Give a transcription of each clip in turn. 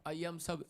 आइए हम सब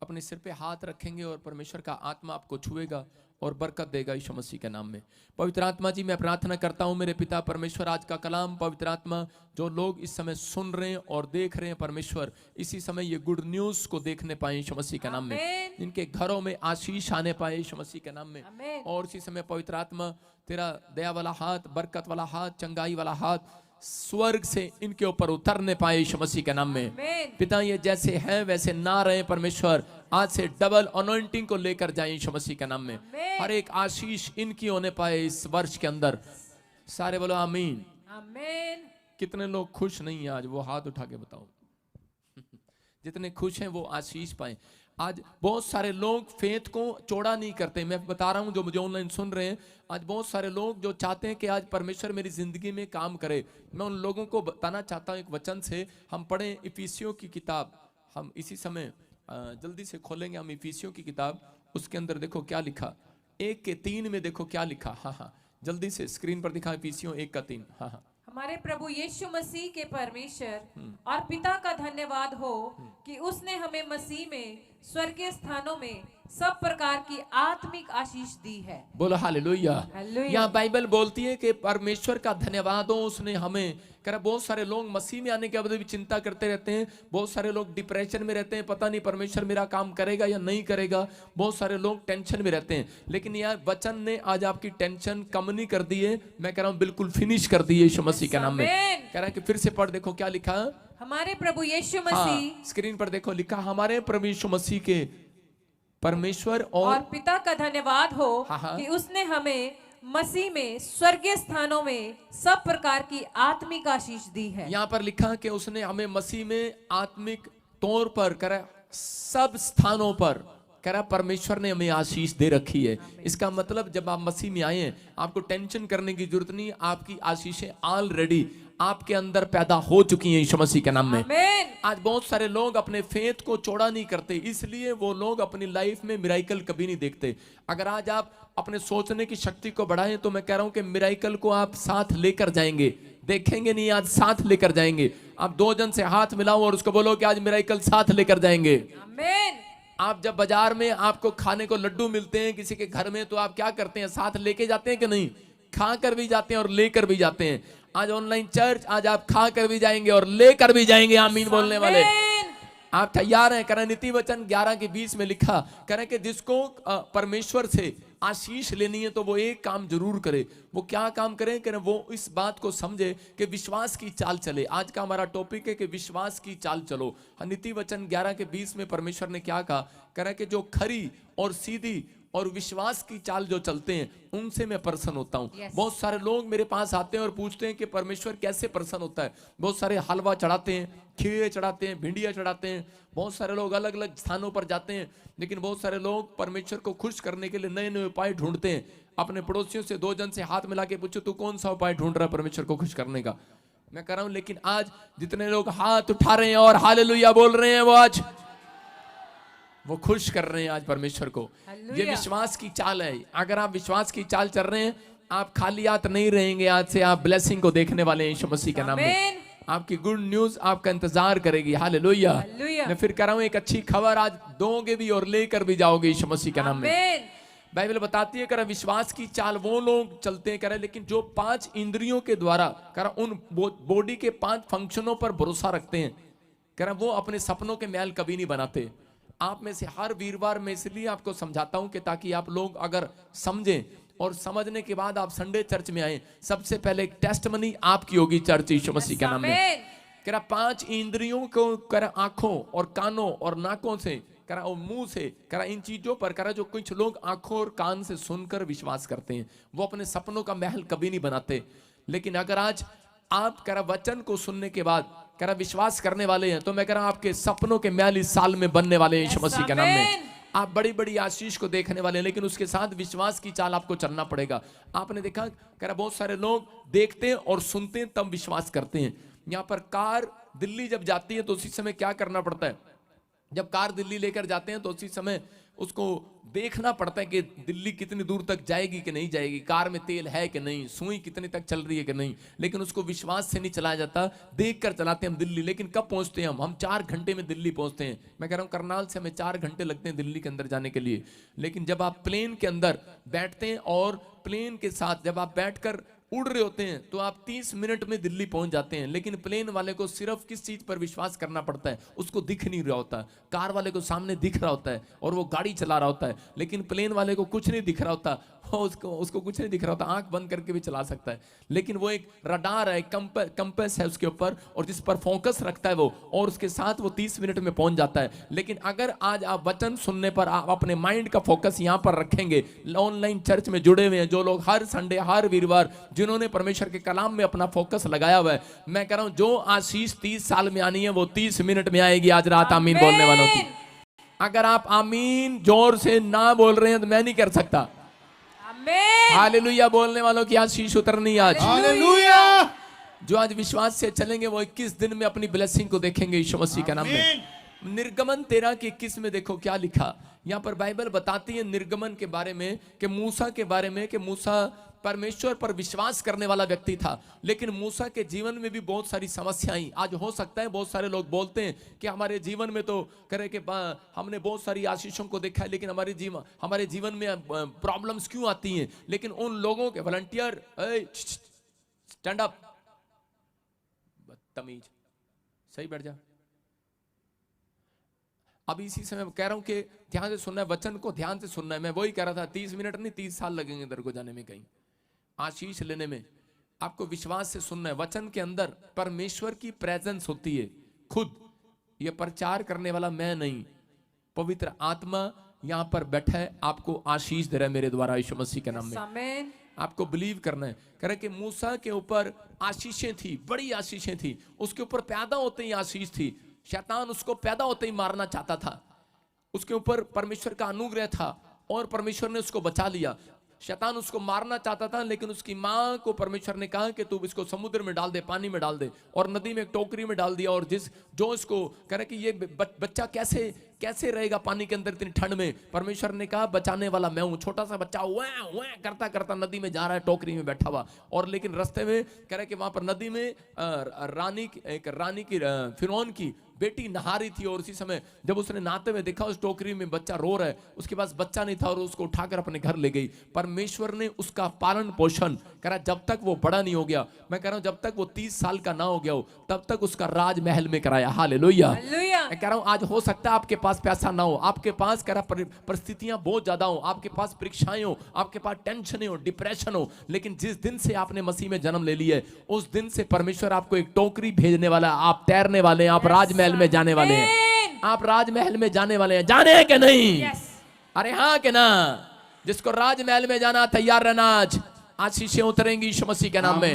अपने सिर पे हाथ रखेंगे और परमेश्वर का आत्मा आपको छुएगा और बरकत देगा यीशु मसीह के नाम में। पवित्र आत्मा जी, मैं प्रार्थना करता हूँ मेरे पिता परमेश्वर, आज का कलाम पवित्र आत्मा जो लोग इस समय सुन रहे हैं और देख रहे हैं परमेश्वर, इसी समय ये गुड न्यूज़ को देखने पाए यीशु मसीह के नाम में, जिनके घरों में आशीष आने पाए यीशु मसीह के नाम में। और इसी समय पवित्र आत्मा तेरा दया वाला हाथ, बरकत वाला हाथ, चंगाई वाला हाथ स्वर्ग से इनके ऊपर उतरने पाए यीशु मसीह के नाम में। पिता, ये जैसे हैं वैसे ना रहे परमेश्वर, आज से डबल अनॉइंटिंग को लेकर जाए यीशु मसीह के नाम में। हर एक आशीष इनकी होने पाए इस वर्ष के अंदर। सारे बोलो आमीन। आमीन। कितने लोग खुश नहीं है आज, वो हाथ उठा के बताओ। जितने खुश हैं वो आशीष पाए। आज बहुत सारे लोग फेथ को चौड़ा नहीं करते, मैं बता रहा हूं जो मुझे ऑनलाइन सुन रहे हैं, आज बहुत सारे लोग जो चाहते हैं कि आज परमेश्वर मेरी जिंदगी में काम करे, मैं उन लोगों को बताना चाहता हूं एक वचन से। हम पढ़ें इफिसियों की किताब, हम इसी समय जल्दी से खोलेंगे हम इफिसियों की किताब। उसके अंदर देखो क्या लिखा, 1:3 में देखो क्या लिखा। हाँ, जल्दी से स्क्रीन पर दिखा, इफिसियों 1:3। हाँ, हमारे प्रभु यीशु मसीह के परमेश्वर और पिता का धन्यवाद हो कि उसने हमें मसीह में स्वर्गीय स्थानों में सब प्रकार की आत्मिक आशीष दी है। बोलो हालेलुया। यहाँ बाइबल बोलती है कि परमेश्वर का धन्यवाद हो, उसने हमें कर। बहुत सारे लोग मसीह में आने के बाद भी चिंता करते रहते हैं, बहुत सारे लोग डिप्रेशन में रहते हैं, पता नहीं परमेश्वर मेरा काम करेगा या नहीं करेगा, बहुत सारे लोग टेंशन में रहते हैं। लेकिन यार वचन ने आज आपकी टेंशन कम नहीं कर दी है, मैं कह रहा हूँ बिल्कुल फिनिश कर दी है यीशु मसीह के नाम में। कह रहा है कि फिर से पढ़, देखो क्या लिखा, हमारे प्रभु यीशु मसीह, स्क्रीन पर देखो लिखा, हमारे प्रभु यीशु मसीह के परमेश्वर और पिता का धन्यवाद हो कि उसने हमें मसीह में स्वर्गीय स्थानों में सब प्रकार की आत्मिक आशीष दी है। यहाँ पर लिखा कि उसने हमें मसीह में आत्मिक तौर पर करा सब स्थानों पर करा परमेश्वर ने हमें आशीष दे रखी है। इसका मतलब जब आप मसीह में आए हैं आपको टेंशन करने की जरूरत नहीं, आपकी आशीषें ऑलरेडी आपके अंदर पैदा हो चुकी हैं यीशु मसीह के नाम में। आज बहुत सारे लोग अपने फेथ को चौड़ा नहीं करते, इसलिए वो लोग अपनी लाइफ में मिराइकल कभी नहीं देखते। अगर आज आप अपने सोचने की शक्ति को बढ़ाएं तो मैं कह रहा हूं कि मिराइकल को आप साथ लेकर जाएंगे, देखेंगे नहीं, आज साथ लेकर जाएंगे। आप 2 जन से हाथ मिलाओ और उसको बोलो कि आज मिराइकल साथ लेकर जाएंगे। आमीन। आप जब बाजार में आपको खाने को लड्डू मिलते हैं किसी के घर में, तो आप क्या करते हैं, साथ लेके जाते हैं कि नहीं? खा कर भी जाते हैं और लेकर भी जाते हैं। आज ऑनलाइन चर्च, आज आप खा कर भी जाएंगे और लेकर भी जाएंगे। आमीन बोलने वाले आप तैयार हैं? करें नीति वचन 11:20 में लिखा, करें कि जिसको परमेश्वर से आशीष लेनी है तो वो एक काम जरूर करे। वो क्या काम करें? करें वो इस बात को समझे कि विश्वास की चाल चले। आज का हमारा टॉपिक है कि विश्वास की चाल चलो। नीति वचन 11:20 में परमेश्वर ने क्या कहा, करें कि जो खरी और सीधी और विश्वास की चाल जो चलते हैं उनसे मैं प्रसन्न होता हूँ। बहुत सारे लोग मेरे पास आते हैं और पूछते हैं कि परमेश्वर कैसे प्रसन्न होता है। बहुत सारे हलवा चढ़ाते हैं, खीरे चढ़ाते हैं, भिंडियाँ चढ़ाते हैं, बहुत सारे लोग अलग अलग स्थानों पर जाते हैं, लेकिन बहुत सारे लोग परमेश्वर को खुश करने के लिए नए नए उपाय ढूंढते हैं। अपने पड़ोसियों से 2 जन से हाथ मिला के पूछो तू कौन सा उपाय ढूंढ रहा है परमेश्वर को खुश करने का? मैं कह रहा हूँ लेकिन आज जितने लोग हाथ उठा रहे हैं और हालेलुया बोल रहे हैं वो आज वो खुश कर रहे हैं आज परमेश्वर को। ये विश्वास की चाल है। अगर आप विश्वास की चाल चल रहे हैं आप खाली हाथ नहीं रहेंगे, आज से आप ब्लेसिंग को देखने वाले हैं यीशु मसीह के नाम में। आपकी गुड न्यूज आपका इंतजार करेगी। हालेलुया। मैं फिर कह रहा हूं एक अच्छी खबर आज दोगे भी और लेकर भी जाओगे यीशु मसीह के नाम में। बाइबल बताती है करा विश्वास की चाल वो लोग चलते हैं करा, लेकिन जो 5 इंद्रियों के द्वारा करा उन बॉडी के 5 फंक्शनों पर भरोसा रखते हैं करा, वो अपने सपनों के महल कभी नहीं बनाते। आप में से हर वीरवार में इसलिए आपको समझाता हूं कि ताकि आप लोग अगर समझें और समझने के बाद आप संडे चर्च में आए। सबसे पहले एक टेस्टमनी आपकी होगी चर्च यीशु मसीह के नाम में। करा 5 इंद्रियों को करा आंखों और कानों और नाकों से करा और मुंह से करा इन चीजों पर करा, जो कुछ लोग आंखों और कान से सुनकर विश्वास करते हैं वो अपने सपनों का महल कभी नहीं बनाते। लेकिन अगर आज आप करा वचन को सुनने के बाद करा विश्वास करने वाले हैं तो मैं कह रहा हूं आपके सपनों के महल इस साल में बनने वाले हैं यीशु मसीह के नाम में। आप बड़ी बड़ी आशीष को देखने वाले हैं, लेकिन उसके साथ विश्वास की चाल आपको चलना पड़ेगा। आपने देखा कह रहा बहुत सारे लोग देखते हैं और सुनते हैं तब विश्वास करते हैं। यहाँ पर कार दिल्ली जब जाती है तो उसी समय क्या करना पड़ता है, जब कार दिल्ली लेकर जाते हैं तो उसी समय उसको देखना पड़ता है कि दिल्ली कितनी दूर तक जाएगी कि नहीं जाएगी, कार में तेल है कि नहीं, सुई कितनी तक चल रही है कि नहीं। लेकिन उसको विश्वास से नहीं चलाया जाता, देख कर चलाते हैं हम दिल्ली। लेकिन कब पहुंचते हैं हम 4 घंटे में दिल्ली पहुंचते हैं। मैं कह रहा हूं करनाल से हमें 4 घंटे लगते हैं दिल्ली के अंदर जाने के लिए। लेकिन जब आप प्लेन के अंदर बैठते हैं और प्लेन के साथ जब आप बैठकर उड़ रहे होते हैं तो आप 30 मिनट में दिल्ली पहुंच जाते हैं। लेकिन प्लेन वाले को सिर्फ किस चीज पर विश्वास करना पड़ता है, उसको दिख नहीं रहा होता। कार वाले को सामने दिख रहा होता है और वो गाड़ी चला रहा होता है, लेकिन प्लेन वाले को कुछ नहीं दिख रहा होता, उसको कुछ नहीं दिख रहा होता, आंख बंद करके भी चला सकता है। लेकिन वो एक रडार है, कंपास है उसके ऊपर, और जिस पर फोकस रखता है वो, और उसके साथ वो 30 मिनट में पहुंच जाता है। लेकिन अगर आज आप वचन सुनने पर आप अपने माइंड का फोकस यहां पर रखेंगे, ऑनलाइन चर्च में जुड़े हुए हैं जो लोग हर संडे हर वीरवार जिन्होंने परमेश्वर के कलाम में अपना फोकस लगाया हुआ है, मैं कह रहा हूं जो आशीष 30 साल में आनी है वो 30 मिनट में आएगी। आज रात आमीन बोलने वालों की। अगर आप आमीन जोर से ना बोल रहे हैं तो मैं नहीं कर सकता। हालेलुया बोलने वालों की आशीष उतरनी आज। हालेलुया। जो आज विश्वास से चलेंगे वो 21 दिन में अपनी ब्लेसिंग को देखेंगे यीशु मसीह के नाम में। निर्गमन 13 के 21 में देखो क्या लिखा। यहाँ पर बाइबल बताती है निर्गमन के बारे में, कि मूसा के बारे में, कि मूसा परमेश्वर पर विश्वास करने वाला व्यक्ति था, लेकिन मूसा के जीवन में भी बहुत सारी समस्याएं। आज हो सकता है बहुत सारे लोग बोलते हैं कि हमारे जीवन में तो करे कि हमने बहुत सारी आशीषों को देखा है, लेकिन हमारे जीवन में प्रॉब्लम्स क्यों आती हैं। लेकिन उन लोगों के वॉलंटियर, स्टैंड अप, बदतमीज, सही बैठ जा। अभी इसी समय कह रहा हूं कि ध्यान से सुनना है, वचन को ध्यान से सुनना है। मैं वही कह रहा था 30 मिनट नहीं 30 साल लगेंगे इधर को जाने में, कहीं आशीष लेने में। आपको विश्वास से सुनना है। वचन के अंदर परमेश्वर की प्रेजेंस होती है खुद। ये प्रचार करने वाला मैं नहीं, पवित्र आत्मा यहां पर बैठा है, आपको आशीष दे रहा है मेरे द्वारा यीशु मसीह के नाम में। आपको बिलीव करना है। कह रहे कि मूसा के ऊपर आशीषें थी, बड़ी आशीषें थी, उसके ऊपर पैदा होते ही आशीष थी। शैतान उसको पैदा होते ही मारना चाहता था। उसके ऊपर परमेश्वर का अनुग्रह था और परमेश्वर ने उसको बचा लिया। शैतान उसको मारना चाहता था, लेकिन उसकी मां को परमेश्वर ने कहा कि तू इसको समुद्र में डाल दे, पानी में डाल दे, और नदी में एक टोकरी में डाल दिया। और जो इसको कह रहे कि ये बच्चा कैसे रहेगा पानी के अंदर इतनी ठंड में। परमेश्वर ने कहा बचाने वाला मैं हूं। छोटा सा बच्चा वह करता करता नदी में जा रहा है, टोकरी में बैठा हुआ। और लेकिन रास्ते में कह रहे कि वहां पर नदी में रानी की फिरौन की बेटी नहा रही थी, और उसी समय जब उसने नहाते हुए देखा उस टोकरी में बच्चा रो रहा है, उसके पास बच्चा नहीं था, और उसको उठाकर अपने घर ले गई। परमेश्वर ने उसका पालन पोषण करा जब तक वो बड़ा नहीं हो गया। मैं कह रहा हूं जब तक वो 30 साल का ना हो गया हो तब तक उसका राजमहल में कराया। हालेलुया। मैं कह रहा हूं आज हो सकता है आपके पास पैसा ना हो, आपके पास कह रहा परिस्थितियां बहुत ज्यादा हो, आपके पास परीक्षाएं हो, आपके पास टेंशन हो, डिप्रेशन हो, लेकिन जिस दिन से आपने मसीह में जन्म ले लिया है उस दिन से परमेश्वर आपको एक टोकरी भेजने वाला है। आप तैरने वाले हैं, आप राजमहल में जाने वाले हैं, आप राजमहल में जाने वाले हैं। जाने हैं कि नहीं? अरे हाँ कि ना? जिसको राजमहल में जाना तैयार रहना, आज आशीषें उतरेंगी यीशु मसीह के नाम में।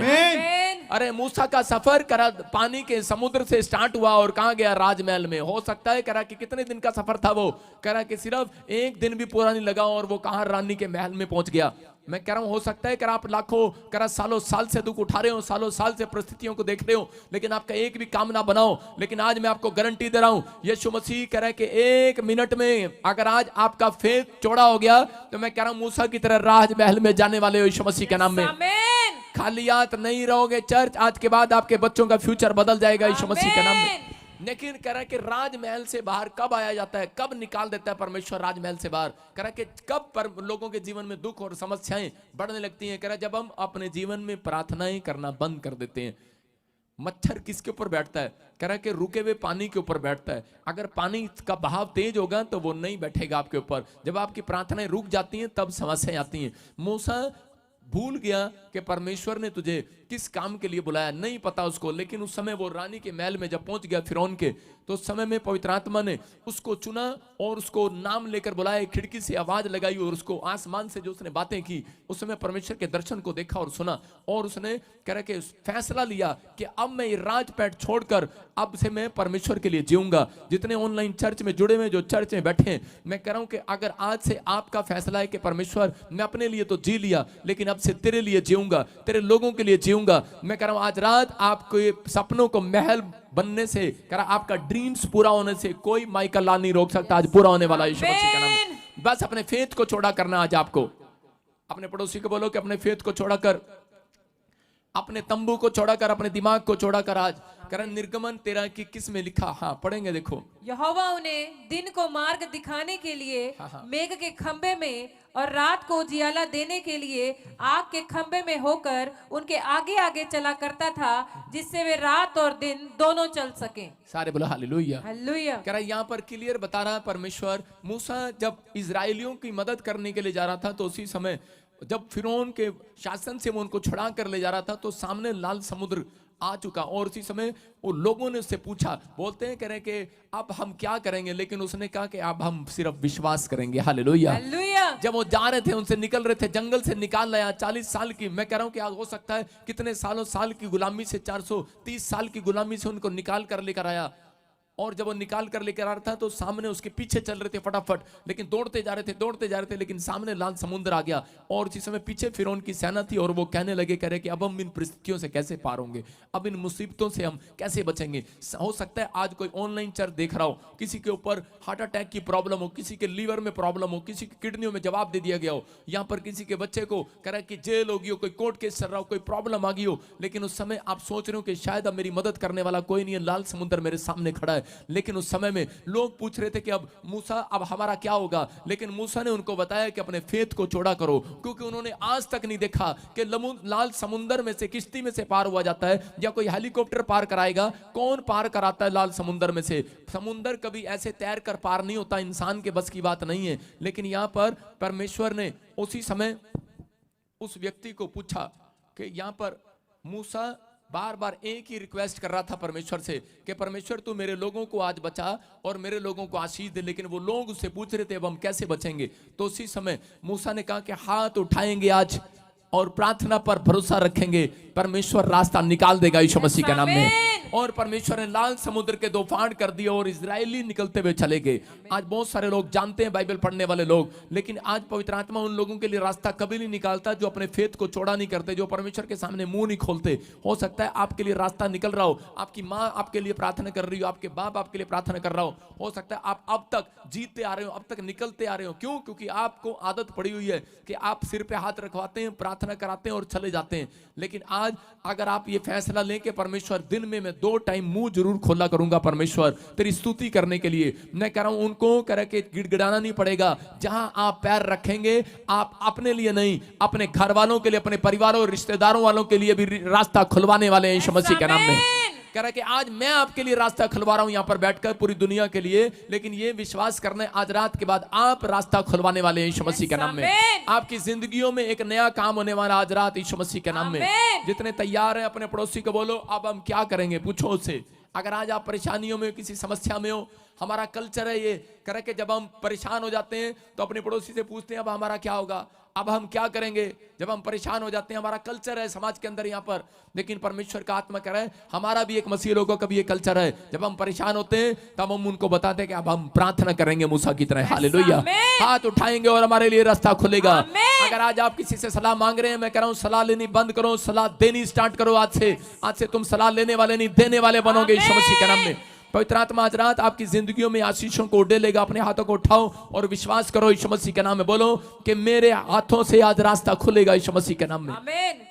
अरे मूसा का सफर करा पानी के समुद्र से स्टार्ट हुआ और कहां गया? राजमहल में। हो सकता है करा कि कितने दिन का सफर था वो, करा कि सिर्फ एक दिन भी पूरा नहीं लगा और वो कहां रानी के महल में पहुंच गया। मैं कह रहा हूं हो सकता है कि आप लाखों करा सालों साल से दुख उठा रहे हो, सालों साल से परिस्थितियों को देख रहे हो, लेकिन आपका एक भी काम ना बनाओ। लेकिन आज मैं आपको गारंटी दे रहा हूं, यीशु मसीह कह रहा है कि 1 मिनट में अगर आज आपका फेथ चौड़ा हो गया तो मैं कह रहा हूं मूसा की तरह राजमहल में जाने वाले हो यीशु मसीह के नाम में। खाली हाथ नहीं रहोगे चर्च, आज के बाद आपके बच्चों का फ्यूचर बदल जाएगा यीशु मसीह के नाम में। लेकिन कह रहा है कि राजमहल से बाहर कब आया जाता है, कब निकाल देता है परमेश्वर राजमहल से बाहर? कह रहा है कि कब पर लोगों के जीवन में दुख और समस्याएं बढ़ने लगती हैं? कह रहा है जब हम अपने जीवन में प्रार्थनाएं करना बंद कर देते हैं। मच्छर किसके ऊपर बैठता है? कह रहा है कि रुके हुए पानी के ऊपर बैठता है। अगर पानी का बहाव तेज होगा तो वो नहीं बैठेगा आपके ऊपर। जब आपकी प्रार्थनाएं रुक जाती हैं तब समस्याएं आती हैं। मूसा भूल गया कि परमेश्वर ने तुझे किस काम के लिए बुलाया, नहीं पता उसको। लेकिन उस समय वो रानी के महल में जब पहुंच गया फिरौन के, तो उस समय में पवित्र आत्मा ने उसको चुना और उसको नाम लेकर बुलाया, खिड़की से आवाज लगाई और उसको आसमान से जो उसने बातें की, उस समय परमेश्वर के दर्शन को देखा और सुना। और उसने कह रहा कि फैसला लिया कि अब मैं ये राजपैठ छोड़कर अब से मैं परमेश्वर के लिए जीऊंगा। जितने ऑनलाइन चर्च में जुड़े हुए, जो चर्च में बैठे हैं, मैं कह रहा हूं कि अगर आज से आपका फैसला है कि परमेश्वर मैं अपने लिए तो जी लिया, लेकिन अब से तेरे लिए जीऊंगा, तेरे लोगों के लिए जीऊंगा। मैं कह रहा हूं आज रात आपको ये सपनों को महल बनने से, कह रहा आपका ड्रीम्स पूरा होने से कोई माइकल ला नहीं रोक सकता। आज पूरा होने वाला है यीशु मसीह के नाम में। बस अपने फेथ को चौड़ा करना आज आपको। अपने पड़ोसी को बोलो कि अपने फेथ को चौड़ा कर, अपने तंबू को चौड़ा कर, अपने दिमाग को चौड़ा कर। आज कारण निर्गमन 13 की किस में लिखा, हाँ पढ़ेंगे, देखो। यहोवा उन्हें दिन को मार्ग दिखाने के लिए मेघ के खंबे में और रात को उजियाला देने के लिए आग के खंबे में होकर उनके आगे आगे चला करता था, जिससे वे रात और दिन दोनों चल सके। सारे बोलो हालेलुया। हालेलुया। कह रहा है यहाँ पर क्लियर बता रहा है परमेश्वर। मूसा जब इजरायलियों की मदद करने के लिए जा रहा था, तो उसी समय जब फिरौन के शासन से वो उनको छुड़ा कर ले जा रहा था, तो सामने लाल समुद्र आ चुका। और उसी समय वो लोगों ने उससे पूछा, बोलते हैं कह रहे कि अब हम क्या करेंगे, लेकिन उसने कहा कि अब हम सिर्फ विश्वास करेंगे। हालेलुया। हालेलुया। जब वो जा रहे थे, उनसे निकल रहे थे, जंगल से निकाल लाया 40 साल की, मैं कह रहा हूं कि हो सकता है कितने साल की गुलामी से, 430 साल की गुलामी से उनको निकाल कर लेकर आया। और जब वो निकाल कर लेकर आ रहा था, तो सामने उसके पीछे चल रहे थे फटाफट, लेकिन दौड़ते जा रहे थे, लेकिन सामने लाल समुद्र आ गया। और उसी समय पीछे फिरौन की सेना थी, और वो कहने लगे, कह रहे कि अब हम इन परिस्थितियों से कैसे पार होंगे, अब इन मुसीबतों से हम कैसे बचेंगे। हो सकता है आज कोई ऑनलाइन चर्च देख रहा हो, किसी के ऊपर हार्ट अटैक की प्रॉब्लम हो, किसी के लीवर में प्रॉब्लम हो, किसी की किडनियों में जवाब दे दिया गया हो, यहाँ पर किसी के बच्चे को कह रहा है कि जेल होगी हो, कोई कोर्ट केस चल रहा हो, कोई प्रॉब्लम आ गई हो, लेकिन उस समय आप सोच रहे हो कि शायद अब मेरी मदद करने वाला कोई नहीं है, लाल समुद्र मेरे सामने खड़ा है। लेकिन उस समय में लोग पूछ रहे थे कि अब मूसा, अब हमारा क्या होगा। लेकिन मूसा ने उनको बताया कि अपने फेथ को चौड़ा करो, क्योंकि उन्होंने आज तक नहीं देखा कि लाल समुद्र में से, किश्ती में से पार हुआ जाता है, या कोई हेलीकॉप्टर पार कराएगा। कौन पार कराता है लाल समुद्र में से? समुद्र कभी ऐसे तैर कर पार नहीं होता, इंसान के बस की बात नहीं है। लेकिन यहां पर परमेश्वर ने उसी समय उस व्यक्ति को पूछा कि यहां पर मूसा बार बार एक ही रिक्वेस्ट कर रहा था परमेश्वर से कि परमेश्वर तू मेरे लोगों को आज बचा और मेरे लोगों को आशीष दे। लेकिन वो लोग उससे पूछ रहे थे अब हम कैसे बचेंगे। तो उसी समय मूसा ने कहा कि हाथ उठाएंगे आज और प्रार्थना पर भरोसा रखेंगे, परमेश्वर रास्ता निकाल देगा यीशु मसीह के नाम में। और परमेश्वर ने लाल समुद्र के 2 फाड़ कर दिए और इजरायली निकलते हुए चले गए। आज बहुत सारे लोग जानते हैं, बाइबल पढ़ने वाले लोग, लेकिन आज पवित्र आत्मा उन लोगों के लिए रास्ता कभी नहीं निकालता जो अपने फेथ को चौड़ा नहीं करते, जो परमेश्वर के सामने मुंह नहीं खोलते। हो सकता है आपके लिए रास्ता निकल रहा हो, आपकी माँ आपके लिए प्रार्थना कर रही हो, आपके बाप आपके लिए प्रार्थना कर रहा हो सकता है आप अब तक जीतते आ रहे हो, अब तक निकलते आ रहे हो। क्यों? क्योंकि आपको आदत पड़ी हुई है कि आप सिर पे हाथ रखवाते हैं, प्रार्थना कराते हैं और चले जाते हैं। लेकिन आज अगर आप ये फैसला लें कि परमेश्वर दिन में मैं 2 टाइम मुंह जरूर खोला करूंगा परमेश्वर तेरी स्तुति करने के लिए, मैं कह रहा हूं उनको कह के गिड़गिड़ाना नहीं पड़ेगा। जहां आप पैर रखेंगे, आप अपने लिए नहीं, अपने घर वालों के लिए, अपने परिवारों और रिश्तेदारों वालों के लिए भी रास्ता खुलवाने वाले हैं यीशु मसीह के नाम में। कह रहा कि आज मैं आपके लिए रास्ता खुलवा रहा हूं यहां पर बैठकर पूरी दुनिया के लिए। लेकिन ये विश्वास करना है आज रात के बाद आप रास्ता खुलवाने वाले हैं यीशु मसीह के नाम में। आपकी जिंदगियों में एक नया काम होने वाला आज रात यीशु मसीह के नाम में। जितने तैयार हैं अपने पड़ोसी को बोलो अब हम क्या करेंगे, पूछो उससे। अगर आज आप परेशानियों में, किसी समस्या में हो, हमारा कल्चर है ये करे कि जब हम परेशान हो जाते हैं तो अपने पड़ोसी से पूछते हैं अब हमारा क्या होगा, अब हम क्या करेंगे। जब हम परेशान हो जाते हैं, हमारा कल्चर है समाज के अंदर यहाँ पर। लेकिन परमेश्वर का आत्मा कह रहा है हमारा भी एक मसीह लोगों का भी ये कल्चर है, जब हम परेशान होते हैं तब हम उनको बताते हैं कि अब हम प्रार्थना करेंगे मूसा की तरह। हालेलुया। हाथ उठाएंगे और हमारे लिए रास्ता खुलेगा। अगर आज आप किसी से सलाह मांग रहे हैं, मैं कह रहा हूं सलाह लेनी बंद करो, सलाह देनी स्टार्ट करो। आज से तुम सलाह लेने वाले नहीं, देने वाले बनोगे यीशु मसीह के नाम में। पवित्र आत्मा आज रात आपकी जिंदगियों में आशीषों को उड़ेलेगा। अपने हाथों को उठाओ और विश्वास करो यीशु मसीह के नाम में। बोलो कि मेरे हाथों से आज रास्ता खुलेगा यीशु मसीह के नाम में। आमीन।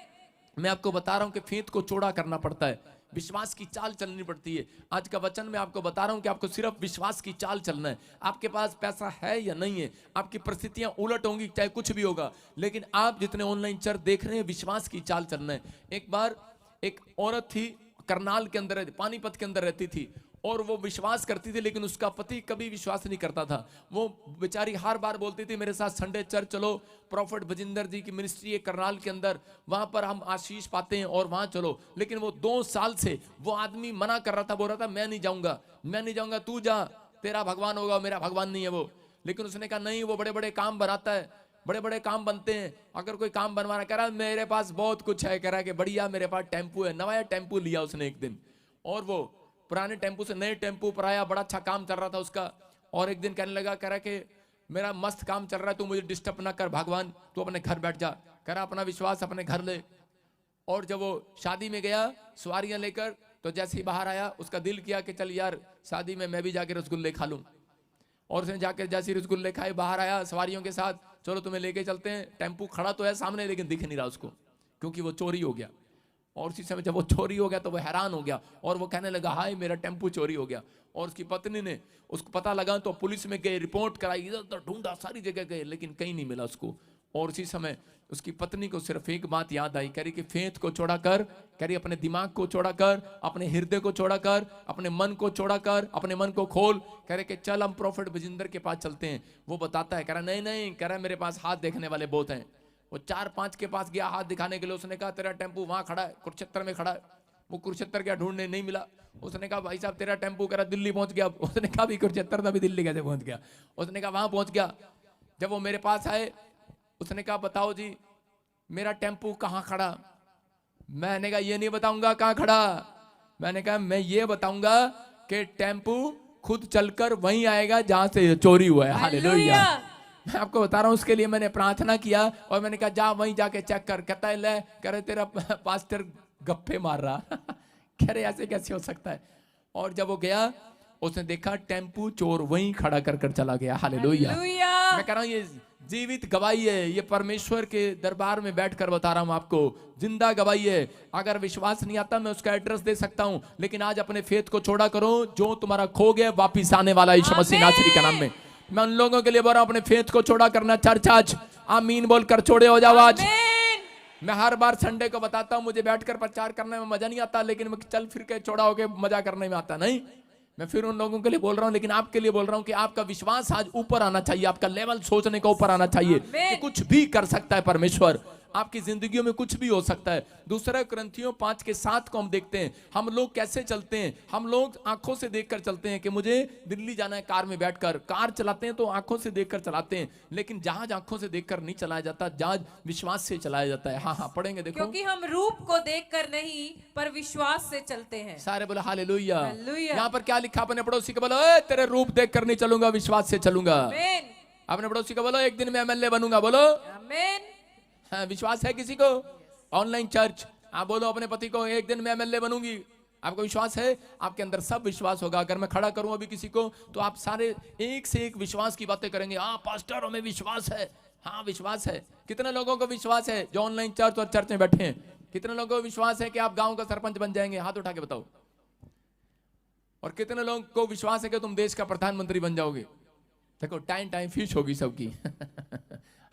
मैं आपको बता रहा हूं कि फेथ को चौड़ा करना पड़ता है, विश्वास की चाल चलनी पड़ती है। आज का वचन में आपको बता रहा हूं कि आपको सिर्फ विश्वास की चाल चलना है। आपके पास पैसा है या नहीं है, आपकी परिस्थितियां उलट होंगी, चाहे कुछ भी होगा, लेकिन आप जितने ऑनलाइन चर्च देख रहे हैं, विश्वास की चाल चलना है। एक बार एक औरत थी, करनाल के अंदर, पानीपत के अंदर रहती थी, और वो विश्वास करती थी, लेकिन उसका पति कभी विश्वास नहीं करता था। वो बेचारी हर बार बोलती थी मेरे साथ संडे चर्च चलो, प्रॉफिट भजिंदर जी की मिनिस्ट्री है करनाल के अंदर, वहां पर हम आशीष पाते हैं और वहां चलो। लेकिन वो 2 साल से वो आदमी मना कर रहा था, बोल रहा था मैं नहीं जाऊंगा, मैं नहीं जाऊंगा, तू जा, तेरा भगवान होगा, मेरा भगवान नहीं है वो। लेकिन उसने कहा नहीं, वो बड़े बड़े काम बनाता है, बड़े बड़े काम बनते हैं, अगर कोई काम बनवाना। कह रहा मेरे पास बहुत कुछ है, कह रहा कि बढ़िया मेरे पास टेम्पू है। नया टेम्पू लिया उसने एक दिन, और वो पुराने टेम्पू से नए टेम्पू पर आया, बड़ा अच्छा काम चल रहा था उसका। और एक दिन कहने लगा, कह रहा कि मेरा मस्त काम चल रहा है, तू मुझे डिस्टर्ब ना कर भगवान, तू अपने घर बैठ जा। कह रहा अपना विश्वास अपने घर ले। और जब वो शादी में गया सवारियां लेकर, तो जैसे ही बाहर आया उसका दिल किया कि चल यार शादी में मैं भी जाके रसगुल्ले खा लूं। और उसने जाकर जैसे ही रसगुल्ले खाए बाहर आया सवारियों के साथ, चलो तुम्हें लेके चलते हैं। टेम्पू खड़ा तो है सामने लेकिन दिख नहीं रहा उसको, क्योंकि वो चोरी हो गया। और उसी समय जब वो चोरी हो गया तो वो हैरान हो गया और वो कहने लगा हाय मेरा टेम्पू चोरी हो गया। और उसकी पत्नी ने उसको पता लगा तो पुलिस में गए, रिपोर्ट कराई, इधर उधर ढूंढा, सारी जगह गए लेकिन कहीं नहीं मिला उसको। और उसी समय उसकी पत्नी को सिर्फ एक बात याद आई, कह रही कि फेंत को चौड़ा कर, कह रही अपने दिमाग को चौड़ा कर, अपने हृदय को चौड़ा कर, अपने मन को चौड़ा कर, अपने मन को खोल। कह रहे कि चल हम प्रॉफिट बजिंदर के पास चलते हैं। वो बताता है, कह रहा नहीं नहीं, कह रहा मेरे पास हाथ देखने वाले बहुत हैं। वो 4-5 के पास गया हाथ दिखाने के लिए। उसने कहा तेरा टेम्पू वहां खड़ा है, कुरुक्षेत्र में खड़ा है। वो कुरुक्षेत्र गया ढूंढने, नहीं मिला। उसने कहा भाई साहब तेरा टेम्पू कह रहा दिल्ली पहुंच गया। उसने कहा भी कुरुक्षेत्र था, भी दिल्ली कैसे पहुंच गया? उसने कहा वहां पहुंच गया। जब वो मेरे पास आए उसने कहा बताओ जी मेरा टेम्पू कहाँ खड़ा? मैंने कहा ये नहीं बताऊंगा कहाँ खड़ा, मैंने कहा मैं ये बताऊंगा कि टेम्पू खुद चलकर वहीं आएगा जहां से चोरी हुआ है। हालेलुया। मैं आपको बता रहा हूं, उसके लिए मैंने प्रार्थना किया और मैंने कहा जा वहीं जाके चेक कर। कहता है ले, कह रहे तेरा पास्टर गप्पे मार रहा। कह रहे ऐसे कैसे हो सकता है? और जब वो गया उसने देखा टेम्पू चोर वहीं खड़ा कर चला गया। हालेलुया। मैं कह रहा हूं ये जीवित गवाही है, ये परमेश्वर के दरबार में बैठकर बता रहा हूं आपको, जिंदा गवाही है। अगर विश्वास नहीं आता मैं उसका एड्रेस दे सकता हूं, लेकिन आज अपने फेथ को छोड़ा करो। जो तुम्हारा खो गया वापिस आने वाला यीशु मसीह नासरी के नाम में। मैं उन लोगों के लिए बोल रहा हूं अपने फेथ को छोड़ा करना। चर्च आज आमीन बोलकर छोड़े हो जाओ आज। मैं हर बार संडे को बताता हूं मुझे बैठकर प्रचार करने में मजा नहीं आता, लेकिन मैं चल फिर के चौड़ा होकर मजा करने में आता नहीं। मैं फिर उन लोगों के लिए बोल रहा हूं, लेकिन आपके लिए बोल रहा हूं कि आपका विश्वास आज ऊपर आना चाहिए, आपका लेवल सोचने का ऊपर आना चाहिए कि कुछ भी कर सकता है परमेश्वर। आपकी जिंदगियों में कुछ भी हो सकता है। दूसरा कुरिन्थियों 5:7 को हम देखते हैं, हम लोग कैसे चलते हैं। हम लोग आंखों से देखकर चलते हैं कि मुझे दिल्ली जाना है, कार में बैठकर। कार चलाते हैं तो आंखों से देखकर चलाते हैं, लेकिन जहाज आंखों से देखकर नहीं चलाया जाता, जहाज विश्वास से चलाया जाता है। हाँ हाँ पढ़ेंगे, देखो। क्योंकि हम रूप को देखकर नहीं पर विश्वास से चलते हैं। सारे बोले हालेलुया। हालेलुया। यहाँ पर क्या लिखा? अपने पड़ोसी को बोलो ए, तेरे रूप देखकर नहीं चलूंगा, विश्वास से चलूंगा। आमीन। अपने पड़ोसी को बोलो एक दिन मैं एमएलए बनूंगा। बोलो आमीन। हाँ, विश्वास है किसी को? ऑनलाइन चर्च आप बोलो अपने पति को एक दिन मैं एमएलए बनूंगी। आपको विश्वास है? आपके अंदर सब विश्वास होगा। अगर मैं खड़ा करूं अभी किसी को तो आप सारे एक से एक विश्वास की बातें करेंगे। हाँ पास्टर हमें विश्वास है। हाँ विश्वास है। कितने लोगों को विश्वास है जो ऑनलाइन चर्च और चर्च में बैठे हैं? कितने लोगों को विश्वास है कि आप गांव का सरपंच बन जाएंगे? हाथ उठा के बताओ। और कितने लोगों को विश्वास है कि तुम देश का प्रधानमंत्री बन जाओगे? देखो टाइम फिश होगी सबकी।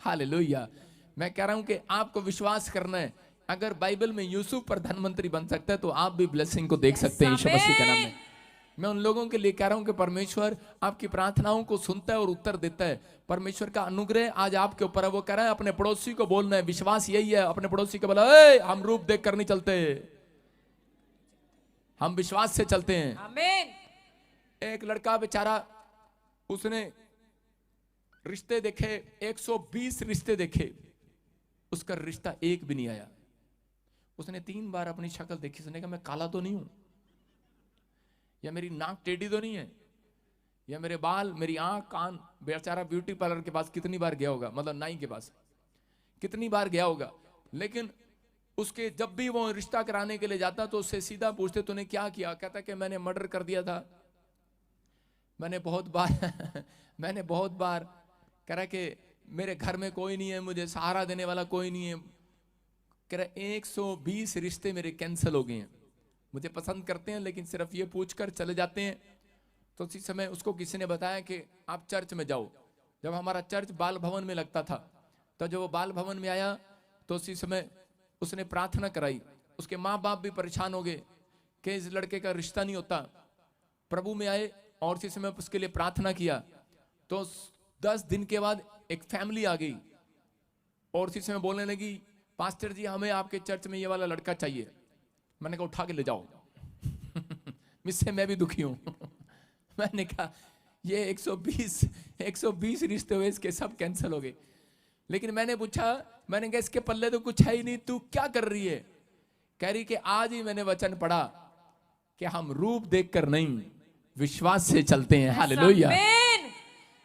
हालेलुया। मैं कह रहा हूं कि आपको विश्वास करना है। अगर बाइबल में यूसुफ प्रधानमंत्री बन सकता है तो आप भी ब्लेसिंग को देख सकते हैं यीशु मसीह के नाम में। मैं उन लोगों के लिए कह रहा हूं कि परमेश्वर आपकी प्रार्थनाओं को सुनता है और उत्तर देता है। परमेश्वर का अनुग्रह आज आपके ऊपर है। वो कह रहा है अपने पड़ोसी को बोलना है, विश्वास यही है। अपने पड़ोसी को बोला ए, हम रूप देख कर नहीं चलते, हम विश्वास से चलते हैं। आमीन। एक लड़का बेचारा, उसने रिश्ते देखे, 120 रिश्ते देखे, उसका रिश्ता एक भी नहीं आया। उसने 3 बार अपनी शक्ल देखी। उसने कहा मैं काला तो नहीं हूं, या मेरी नाक टेढ़ी तो नहीं है, या मेरे बाल, मेरी आंख, कान। बेचारा ब्यूटी पार्लर के पास कितनी बार गया होगा, मतलब नाई के पास कितनी बार गया होगा। लेकिन उसके जब भी वो रिश्ता कराने के लिए जाता तो उससे सीधा पूछते तूने क्या किया? कहता कि मैंने मर्डर कर दिया था, मैंने बहुत बार मैंने बहुत बार। कह रहा कि मेरे घर में कोई नहीं है, मुझे सहारा देने वाला कोई नहीं है। कह रहा 120 रिश्ते मेरे कैंसिल हो गए हैं। मुझे पसंद करते हैं लेकिन सिर्फ ये पूछकर चले जाते हैं। तो उसी समय उसको किसी ने बताया कि आप चर्च में जाओ। जब हमारा चर्च बाल भवन में लगता था, तो जब वो बाल भवन में आया तो उसी समय उसने प्रार्थना कराई। उसके माँ बाप भी परेशान हो गए कि इस लड़के का रिश्ता नहीं होता। प्रभु में आए और उसी समय उसके लिए प्रार्थना किया। तो 10 दिन के बाद एक फैमिली आ गई और उसी समय बोलने लगी पास्टर जी हमें आपके चर्च में ये वाला लड़का चाहिए। मैंने कहा उठा के ले जाओ। मुझसे मैं भी दुखी हूं। मैंने कहा ये 120 रिश्ते हुए, इसके सब कैंसिल हो गए। लेकिन मैंने पूछा, मैंने कहा इसके पल्ले तो कुछ है ही नहीं, तू क्या कर रही है? कह रही कि आज ही मैंने वचन पढ़ा कि हम रूप देखकर नहीं विश्वास से चलते हैं। हालेलुया।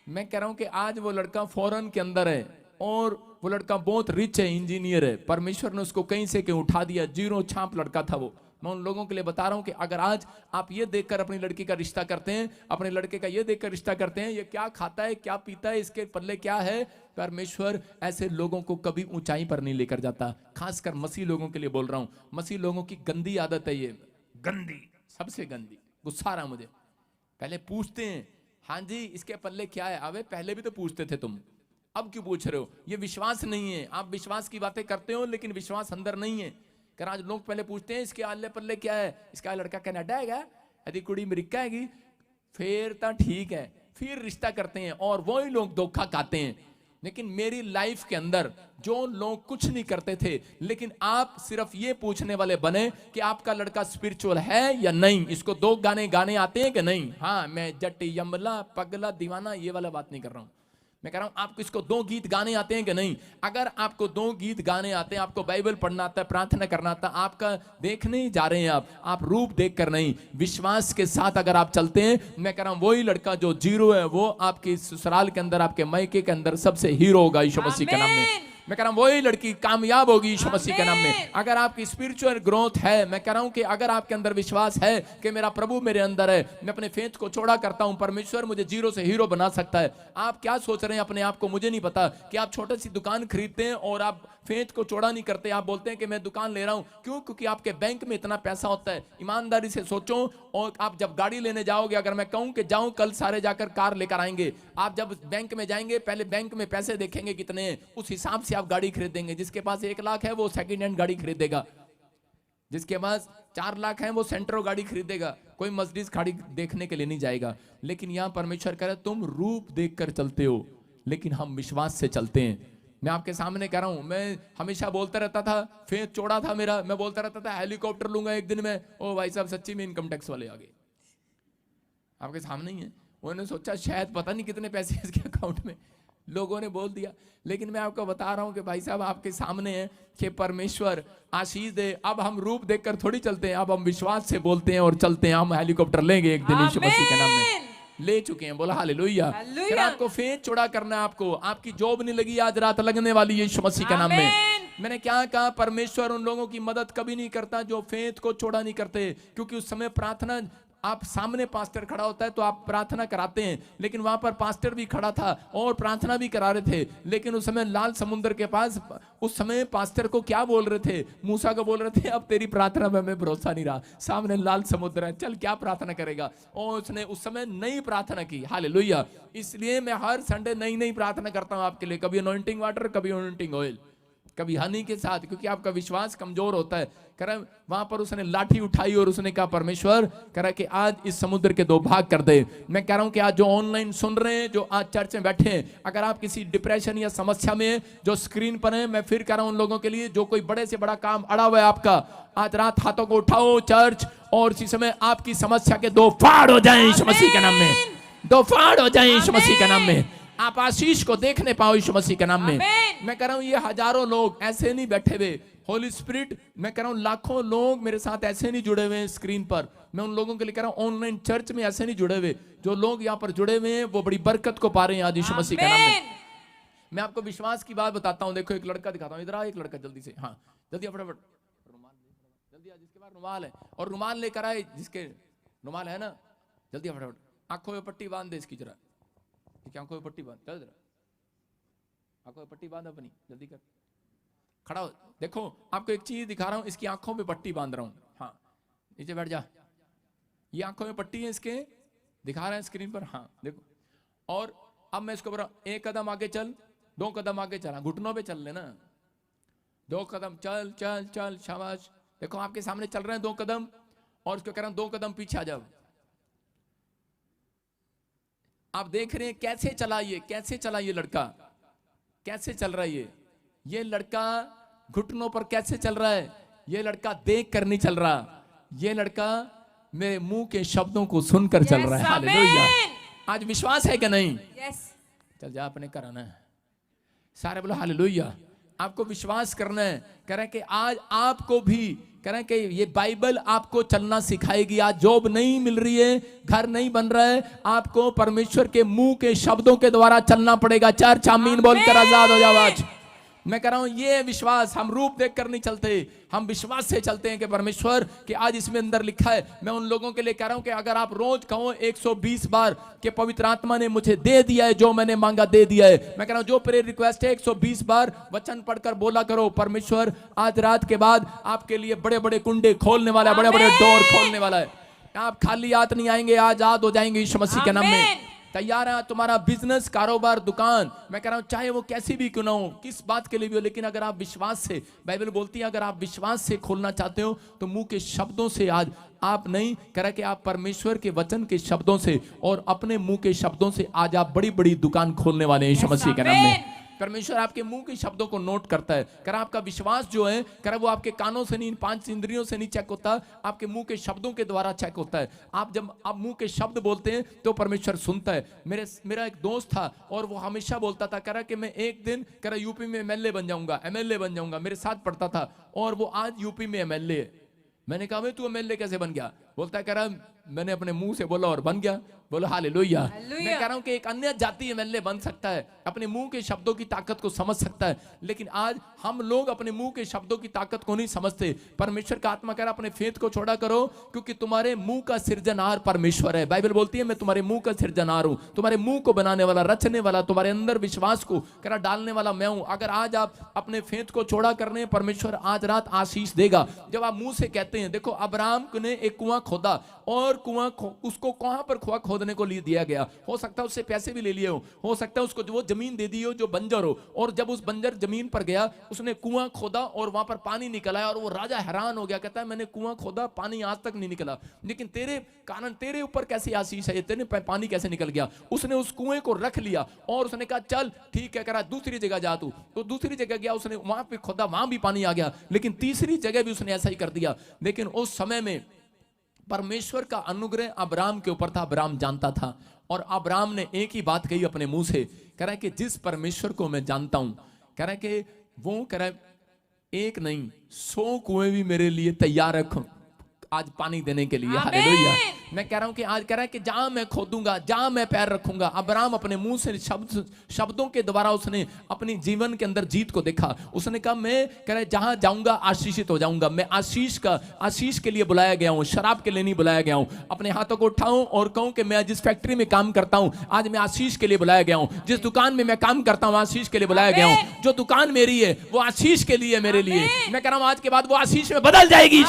मैं कह रहा हूं कि आज वो लड़का फॉरेन के अंदर है और वो लड़का बहुत रिच है, इंजीनियर है, परमेश्वर ने उसको कहीं से कहीं उठा दिया, जीरो छाप लड़का था वो। मैं उन लोगों के लिए बता रहा हूं कि अगर आज आप ये देखकर अपनी लड़की का रिश्ता करते हैं, अपने लड़के का ये देखकर रिश्ता करते हैं, ये क्या खाता है, क्या पीता है, इसके पल्ले क्या है, परमेश्वर ऐसे लोगों को कभी ऊंचाई पर नहीं लेकर जाता। खासकर मसीह लोगों के लिए बोल रहा हूं। मसीह लोगों की गंदी आदत है ये, गंदी, सबसे गंदी। गुस्सा आ रहा मुझे। पहले पूछते हैं, हाँ जी इसके पल्ले क्या है। अबे पहले भी तो पूछते थे तुम, अब क्यों पूछ रहे हो? ये विश्वास नहीं है। आप विश्वास की बातें करते हो लेकिन विश्वास अंदर नहीं है। आज लोग पहले पूछते हैं इसके आले पल्ले क्या है, इसका लड़का कनाडा है क्या, यदि कुड़ी अमेरिका हैगी, फिर तो ठीक है, फिर रिश्ता करते हैं और वही लोग धोखा खाते हैं। लेकिन मेरी लाइफ के अंदर जो लोग कुछ नहीं करते थे, लेकिन आप सिर्फ ये पूछने वाले बने कि आपका लड़का स्पिरिचुअल है या नहीं, इसको 2 गाने गाने आते हैं कि नहीं। हाँ, मैं जट यमला पगला दीवाना ये वाला बात नहीं कर रहा हूं। मैं कह रहा हूं आपको इसको 2 गीत गाने आते हैं कि नहीं। अगर आपको 2 गीत गाने आते हैं, आपको बाइबल पढ़ना आता है, प्रार्थना करना आता है, आपका देखने ही जा रहे हैं आप रूप देख कर नहीं, विश्वास के साथ अगर आप चलते हैं, मैं कह रहा हूं वही लड़का जो जीरो है वो आपके ससुराल के अंदर, आपके मायके के अंदर सबसे हीरो होगा यीशु मसीह के नाम में। मैं कह रहा हूं वही लड़की कामयाब होगी यीशु मसीह के नाम में। अगर आपकी स्पिरिचुअल ग्रोथ है, मैं कह रहा हूं कि अगर आपके अंदर विश्वास है कि मेरा प्रभु मेरे अंदर है, मैं अपने फेथ को छोड़ा करता हूं, परमेश्वर मुझे जीरो से हीरो बना सकता है। आप क्या सोच रहे हैं अपने आप को, मुझे नहीं पता, कि आप छोटी सी दुकान खरीदते हैं और आप फेथ को चौड़ा नहीं करते। आप बोलते हैं कि मैं दुकान ले रहा हूं, क्यों? क्योंकि आपके बैंक में इतना पैसा होता है। ईमानदारी से सोचो, और आप जब गाड़ी लेने जाओगे, अगर मैं कहूं कि जाऊं कल सारे जाकर कार लेकर आएंगे, आप जब बैंक में जाएंगे पहले बैंक में पैसे देखेंगे कितने हैं, उस हिसाब से आप गाड़ी खरीदेंगे। जिसके पास 1 लाख है वो सेकंड हैंड गाड़ी खरीदेगा, जिसके पास 4 लाख है वो सेंट्रो गाड़ी खरीदेगा, कोई मर्सिडीज गाड़ी देखने के लिए नहीं जाएगा। लेकिन यहां परमेश्वर कह रहा है तुम रूप देखकर चलते हो, लेकिन हम विश्वास से चलते हैं। मैं आपके सामने कह रहा हूं, मैं हमेशा बोलता रहता था, फेथ चौड़ा था मेरा, मैं बोलता रहता था हेलीकॉप्टर लूंगा एक दिन में। ओ भाई साहब सच्ची में इनकम टैक्स वाले आ गए, आपके सामने ही है। उन्होंने सोचा शायद पता नहीं कितने पैसे इसके अकाउंट में, लोगों ने बोल दिया। लेकिन मैं आपको बता रहा हूं कि भाई साहब आपके सामने है कि परमेश्वर आशीष दे। अब हम रूप देखकर थोड़ी चलते हैं, अब हम विश्वास से बोलते हैं और चलते हैं। हम हेलीकॉप्टर लेंगे एक दिन यीशु मसीह के नाम में, ले चुके हैं। बोला हालेलुया। फिर आपको फेथ चौड़ा करना है, आपको आपकी जॉब नहीं लगी, आज रात लगने वाली है यीशु मसीह के नाम में। मैंने क्या कहा, परमेश्वर उन लोगों की मदद कभी नहीं करता जो फेथ को चौड़ा नहीं करते, क्योंकि उस समय प्रार्थना, आप सामने पास्टर खड़ा होता है तो आप प्रार्थना कराते हैं, लेकिन वहां पर पास्टर भी खड़ा था और प्रार्थना भी करा रहे थे। लेकिन उस समय लाल समुद्र के पास, उस समय पास्टर को क्या बोल रहे थे, मूसा को बोल रहे थे अब तेरी प्रार्थना में हमें भरोसा नहीं रहा, सामने लाल समुद्र है, चल क्या प्रार्थना करेगा। और उसने उस समय नई प्रार्थना की। हालेलुया। इसलिए मैं हर संडे नई प्रार्थना करता हूं आपके लिए, कभी अनॉइंटिंग वाटर, कभी अनॉइंटिंग ऑयल, कभी हनी के साथ, क्योंकि आपका विश्वास कमजोर होता है। कह रहा वहां पर उसने लाठी उठाई और उसने कहा परमेश्वर, कह रहा कि आज इस समुद्र के 2 भाग कर दे। मैं कह रहा हूं कि आज जो ऑनलाइन सुन रहे हैं, जो आज चर्च में बैठे हैं, अगर आप किसी डिप्रेशन या समस्या में जो स्क्रीन पर है, मैं फिर कह रहा हूं उन लोगों के लिए जो कोई बड़े से बड़ा काम अड़ा हुआ है आपका, आज रात हाथों को उठाओ चर्च, और इसी समय आपकी समस्या के 2 फाड़ हो जाए यीशु मसीह के नाम में, 2 फाड़ हो जाए यीशु मसीह के नाम में। आप आशीष को देखने पाओ यीशु मसीह के नाम में। मैं कह रहा हूं ये हजारों लोग ऐसे नहीं बैठे हुए, होली स्पिरिट, मैं कह रहा हूं लाखों लोग मेरे साथ ऐसे नहीं जुड़े हुए हैं स्क्रीन पर। मैं उन लोगों के लिए कह रहा हूं ऑनलाइन चर्च में ऐसे नहीं जुड़े हुए, जो लोग यहाँ पर जुड़े हुए हैं वो बड़ी बरकत को पा रहे हैं आज यीशु मसीह के नाम में। मैं आपको विश्वास की बात बताता हूं। देखो एक लड़का दिखाता हूं, इधर आ एक लड़का, जल्दी से, हाँ जल्दी फटाफट, रुमाल जल्दी आ, जिसके पास रुमाल है, और रुमाल लेकर आए, जिसके रुमाल है ना, जल्दी फटाफट। आंखों में पट्टी बांध दे इसकी, जरा आंखों में पट्टी बांध, चल जरा आंखों में पट्टी बांध अपनी, जल्दी कर, खड़ा हो। देखो आपको एक चीज दिखा रहा हूं, इसकी आंखों में पट्टी बांध रहा हूं। हाँ नीचे बैठ जा, ये आंखों में पट्टी है इसके, दिखा रहे हैं स्क्रीन पर। हाँ देखो, और अब मैं इसको बोल रहा हूं 1 कदम आगे चल, 2 कदम आगे चल, घुटनों पे चल लेना, 2 कदम चल चल चल, शाबाश। देखो आपके सामने चल रहे हैं 2 कदम, और इसको कह रहा हूं 2 कदम पीछे आ जाओ। आप देख रहे हैं कैसे चला ये लड़का, कैसे चल रहा है ये लड़का घुटनों पर कैसे चल रहा है। ये लड़का देख कर नहीं चल रहा, ये लड़का मेरे मुंह के शब्दों को सुनकर चल रहा है। हालेलुया। आज विश्वास है कि नहीं? चल जा अपने कराना है, सारे बोलो हालेलुया। आपको विश्वास करना है। कह रहे हैं कि आज आपको भी, कह रहे हैं कि ये बाइबल आपको चलना सिखाएगी। आज जॉब नहीं मिल रही है, घर नहीं बन रहा है, आपको परमेश्वर के मुंह के शब्दों के द्वारा चलना पड़ेगा। चर्च आमीन बोलकर आजाद हो जाओ। आज मैं कह रहा हूं ये विश्वास, हम रूप देख कर नहीं चलते, हम विश्वास से चलते हैं कि परमेश्वर कि आज इसमें अंदर लिखा है। मैं उन लोगों के लिए कह रहा हूं कि अगर आप रोज कहो 120 बार कि पवित्र आत्मा ने मुझे दे दिया है, जो मैंने मांगा दे दिया है। मैं कह रहा हूं जो प्रेयर रिक्वेस्ट है 120 बार वचन पढ़कर बोला करो। परमेश्वर आज रात के बाद आपके लिए बड़े बड़े कुंडे खोलने वाला है, बड़े बड़े डोर खोलने वाला है। आप खाली हाथ नहीं आएंगे, आजाद हो जाएंगे यीशु मसीह के नाम में। तैयार है तुम्हारा बिजनेस, कारोबार, दुकान, मैं कह रहा हूं चाहे वो कैसी भी क्यों ना हो, किस बात के लिए भी हो, लेकिन अगर आप विश्वास से, बाइबल बोलती है अगर आप विश्वास से खोलना चाहते हो तो मुंह के शब्दों से, आज आप नहीं कह रहा कि आप परमेश्वर के वचन के शब्दों से और अपने मुंह के शब्दों से आज आप बड़ी बड़ी दुकान खोलने वाले हैं यीशु मसीह के नाम में। परमेश्वर आपके मुंह के शब्दों को नोट करता है। कर आपका विश्वास जो है कर वो आपके कानों से नहीं, 5 इंद्रियों से नहीं चेक होता, आपके मुंह के शब्दों के द्वारा चेक होता है। आप जब आप मुंह के शब्द बोलते हैं तो परमेश्वर सुनता है। मेरा एक दोस्त था और वो हमेशा बोलता था कह रहा कि मैं एक दिन कह रहा यूपी में एमएलए बन जाऊंगा, मेरे साथ पढ़ता था और वो आज यूपी में एमएलए है। मैंने कहा भाई तू एमएलए कैसे बन गया? बोलता है कह रहा मैंने अपने मुंह से बोला और बन गया। बोलो हालेलुया। मैं कह रहा हूं कि एक अन्य जाति एमएलए बन सकता है, अपने मुंह के शब्दों की ताकत को समझ सकता है, लेकिन आज हम लोग अपने मुंह के शब्दों की ताकत को नहीं समझते। परमेश्वर का आत्मा कह रहा अपने फेथ को छोड़ा करो, क्योंकि तुम्हारे मुंह का सृजनहार परमेश्वर है। बाइबल बोलती है मैं तुम्हारे मुंह का सृजनहार हूं, तुम्हारे मुंह को बनाने वाला, रचने वाला, तुम्हारे अंदर विश्वास को कह रहा डालने वाला मैं हूं। अगर आज आप अपने फेथ को छोड़ा करने, परमेश्वर आज रात आशीष देगा। जब आप मुंह से कहते हैं, देखो अब्राहम ने एक कुआं खोदा और कुआं उसको कहां पर कुआं खोदने को लिए दिया गया, हो सकता है उससे पैसे भी ले लिए हो सकता है उसको वो जमीन दे दी हो जो बंजर हो, और जब उस बंजर जमीन पर गया उसने कुआं खोदा और वहां पर पानी निकला है और वो राजा हैरान हो गया, कहता है मैंने कुआं खोदा पानी आज तक नहीं निकला, लेकिन तेरे कारण तेरे ऊपर कैसे आशीष है, तेरे पानी कैसे निकल गया। उसने उस कुएं को रख लिया और उसने कहा चल ठीक है, करा दूसरी जगह जा तू, तो दूसरी जगह गया, उसने वहां पे खोदा, वहां भी पानी आ गया, लेकिन तीसरी जगह भी उसने ऐसा ही कर दिया। लेकिन उस समय में परमेश्वर का अनुग्रह अब्राहम के ऊपर था, अब्राहम जानता था, और अब्राहम ने एक ही बात कही अपने मुंह से, कह रहा है कि जिस परमेश्वर को मैं जानता हूं, कह रहा है कि वो कह रहा है एक नहीं 100 कुएं भी मेरे लिए तैयार रखो आज पानी देने के लिए। हालेलुया। मैं कह रहा हूं कि आज कह रहा है कि जहां मैं खोदूंगा, जहां मैं पैर रखूंगा। अब्राहम अपने मुंह से शब्दों के द्वारा उसने अपनी जीवन के अंदर जीत को देखा। उसने कहा मैं कह रहा जहां जाऊंगा आशीषित हो जाऊंगा, मैं आशीष के लिए बुलाया गया हूं, शराब के लिए नहीं बुलाया गया हूं। अपने हाथों को उठाऊं और कहूं कि मैं जिस फैक्ट्री में काम करता हूं आज मैं आशीष के लिए बुलाया गया हूं, जिस दुकान में मैं काम करता हूं आशीष के लिए बुलाया गया हूं, जो दुकान मेरी है वो आशीष के लिए मेरे लिए। मैं कह रह रहा हूं आज के बाद वो आशीष में बदल जाएगी,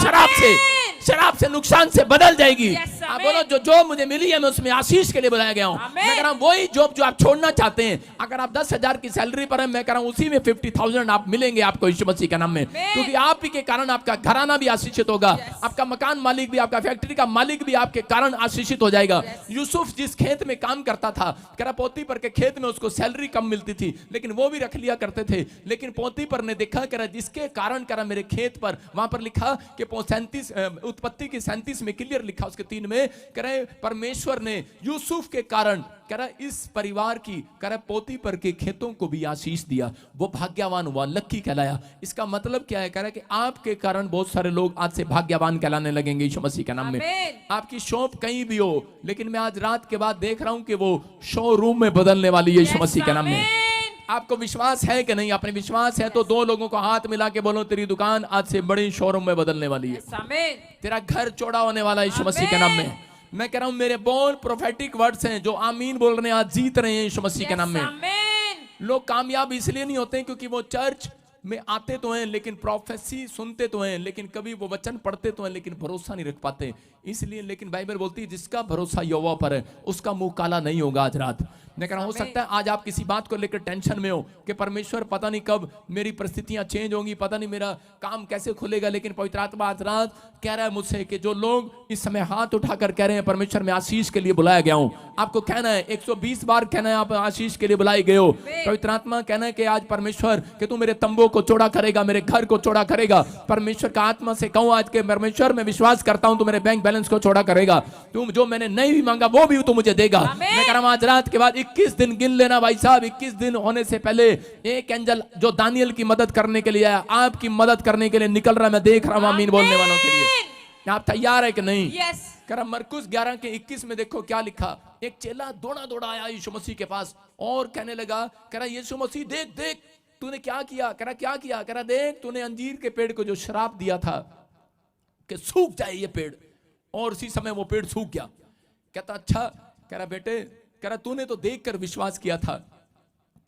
शराब से नुकसान से बदल जाएगी। आप बोलो जो जॉब मुझे मिली है मैं उसमें आशीष के लिए बुलाया गया हूं। मैं कह रहा हूं वही जॉब जो आप छोड़ना चाहते हैं, अगर आप 10,000 की सैलरी पर है, मैं कह रहा हूं उसी में 50,000 आप मिलेंगे आपको यीशु मसीह के नाम में, क्योंकि आप ही के कारण आपका घराना भी आशीषित होगा, आपका मकान मालिक भी, आपका फैक्ट्री का मालिक भी आपके कारण आशीषित हो जाएगा। यूसुफ जिस खेत में काम करता था, कह रहा पोतीपर के खेत में उसको सैलरी कम मिलती थी, लेकिन वो भी रख लिया करते थे, लेकिन पोतीपर ने देखा कह रहा जिसके कारण कह रहा मेरे खेत पर, वहां पर लिखा कि 37 उत्पत्ति की 37 में क्लियर लिखा उसके 3 में, कह रहे परमेश्वर ने यूसुफ के कारण कह रहा इस परिवार की कह रहा पोतीपर के खेतों को भी आशीष दिया, वो भाग्यवान हुआ, लक्की कहलाया। इसका मतलब क्या है, कह रहा है कि आपके कारण बहुत सारे लोग आज से भाग्यवान कहलाने लगेंगे यीशु मसीह के नाम में। आपकी शॉप कहीं भी हो, लेकिन मैं आज रात के बाद देख रहा हूं कि वो शोरूम में बदलने वाली है यीशु मसीह के नाम में। आपको विश्वास है कि नहीं? अपने विश्वास है तो 2 लोगों को हाथ मिला के बोलो तेरी दुकान आज से बड़ी शोरूम में बदलने वाली है, तेरा घर चौड़ा होने वाला है यीशु मसीह के नाम में। मैं कह रहा हूं मेरे बोल प्रोफेटिक वर्ड्स हैं जो आमीन बोल रहे हैं, आज जीत रहे हैं यीशु मसीह के नाम में। लोग कामयाब इसलिए नहीं होते क्योंकि वो चर्च में आते तो हैं लेकिन प्रोफेसी सुनते तो हैं, लेकिन कभी वो वचन पढ़ते तो हैं लेकिन भरोसा नहीं रख पाते, इसलिए। लेकिन बाइबल बोलती है जिसका भरोसा यहोवा पर है उसका मुंह काला नहीं होगा। आज रात मैं कह रहा हो सकता है आज आप किसी बात को लेकर टेंशन में हो कि परमेश्वर पता नहीं कब मेरी परिस्थितियां चेंज होंगी, पता नहीं मेरा काम कैसे खुलेगा, लेकिन पवित्र आत्मा आज रात कह रहा है मुझसे कि जो लोग इस समय हाथ उठाकर कह रहे हैं परमेश्वर मैं आशीष के लिए बुलाया गया हूं, आपको कहना है 120 बार कहना है आप आशीष के लिए बुलाए गए हो। पवित्र आत्मा कहना है कि आज परमेश्वर कि तू मेरे तंबू को चौड़ा करेगा, मेरे घर को चौड़ा करेगा। परमेश्वर का आत्मा से कहूं आज के परमेश्वर मैं विश्वास करता हूं तू मेरे बैंक बैलेंस को चौड़ा करेगा, तुम जो मैंने नहीं भी मांगा वो भी तू मुझे देगा। मैं कह रहा हूं आज रात के बाद 21 दिन गिन लेना भाई साहब, 21 दिन होने से पहले एक एंजल जो दानियल की मदद करने के लिए आया आपकी मदद करने के लिए निकल रहा है। मैं देख रहा हूं आमीन बोलने वालों के लिए। आप तैयार है कि नहीं? कह रहा मरकुस 11 के 21 में देखो क्या लिखा, एक चेला दौड़ा दौड़ा आया यीशु मसीह के पास और कहने लगा, कह रहा यीशु मसीह देख देख तूने क्या किया? कह रहा क्या किया? कह रहा देख तूने अंजीर के पेड़ को जो श्राप दिया था कि सूख जाए ये पेड़, और उसी समय वो पेड़ सूख गया। कहता अच्छा। कह रहा बेटे, कह रहा तूने तो देखकर विश्वास किया था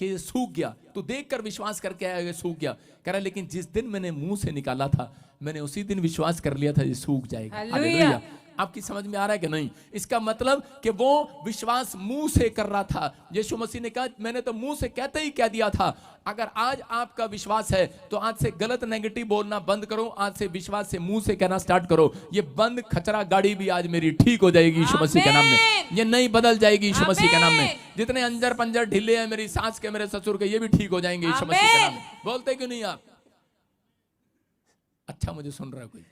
कि ये सूख गया, तू देखकर विश्वास करके आया ये सूख गया। कह रहा लेकिन जिस दिन मैंने मुंह से निकाला था मैंने उसी दिन विश्वास कर लिया था ये सूख जाएगा। हालेलुया। आपकी समझ में आ रहा है कि नहीं? इसका मतलब कि वो विश्वास मुंह से कर रहा था। यीशु मसीह ने कहा मैंने तो मुंह से कहते ही कह दिया था। अगर आज आपका विश्वास है तो आज से गलत नेगेटिव बोलना बंद करो, आज से विश्वास से मुंह से कहना स्टार्ट करो। ये बंद खचरा गाड़ी भी आज मेरी ठीक हो जाएगी यीशु मसीह के नाम में। ये नहीं बदल जाएगी यीशु मसीह के नाम में। जितने अंजर पंजर ढीले हैं मेरी सास के, मेरे ससुर के, ये भी ठीक हो जाएंगे यीशु मसीह के नाम में। बोलते क्यों नहीं आप? अच्छा मुझे सुन रहा है कोई?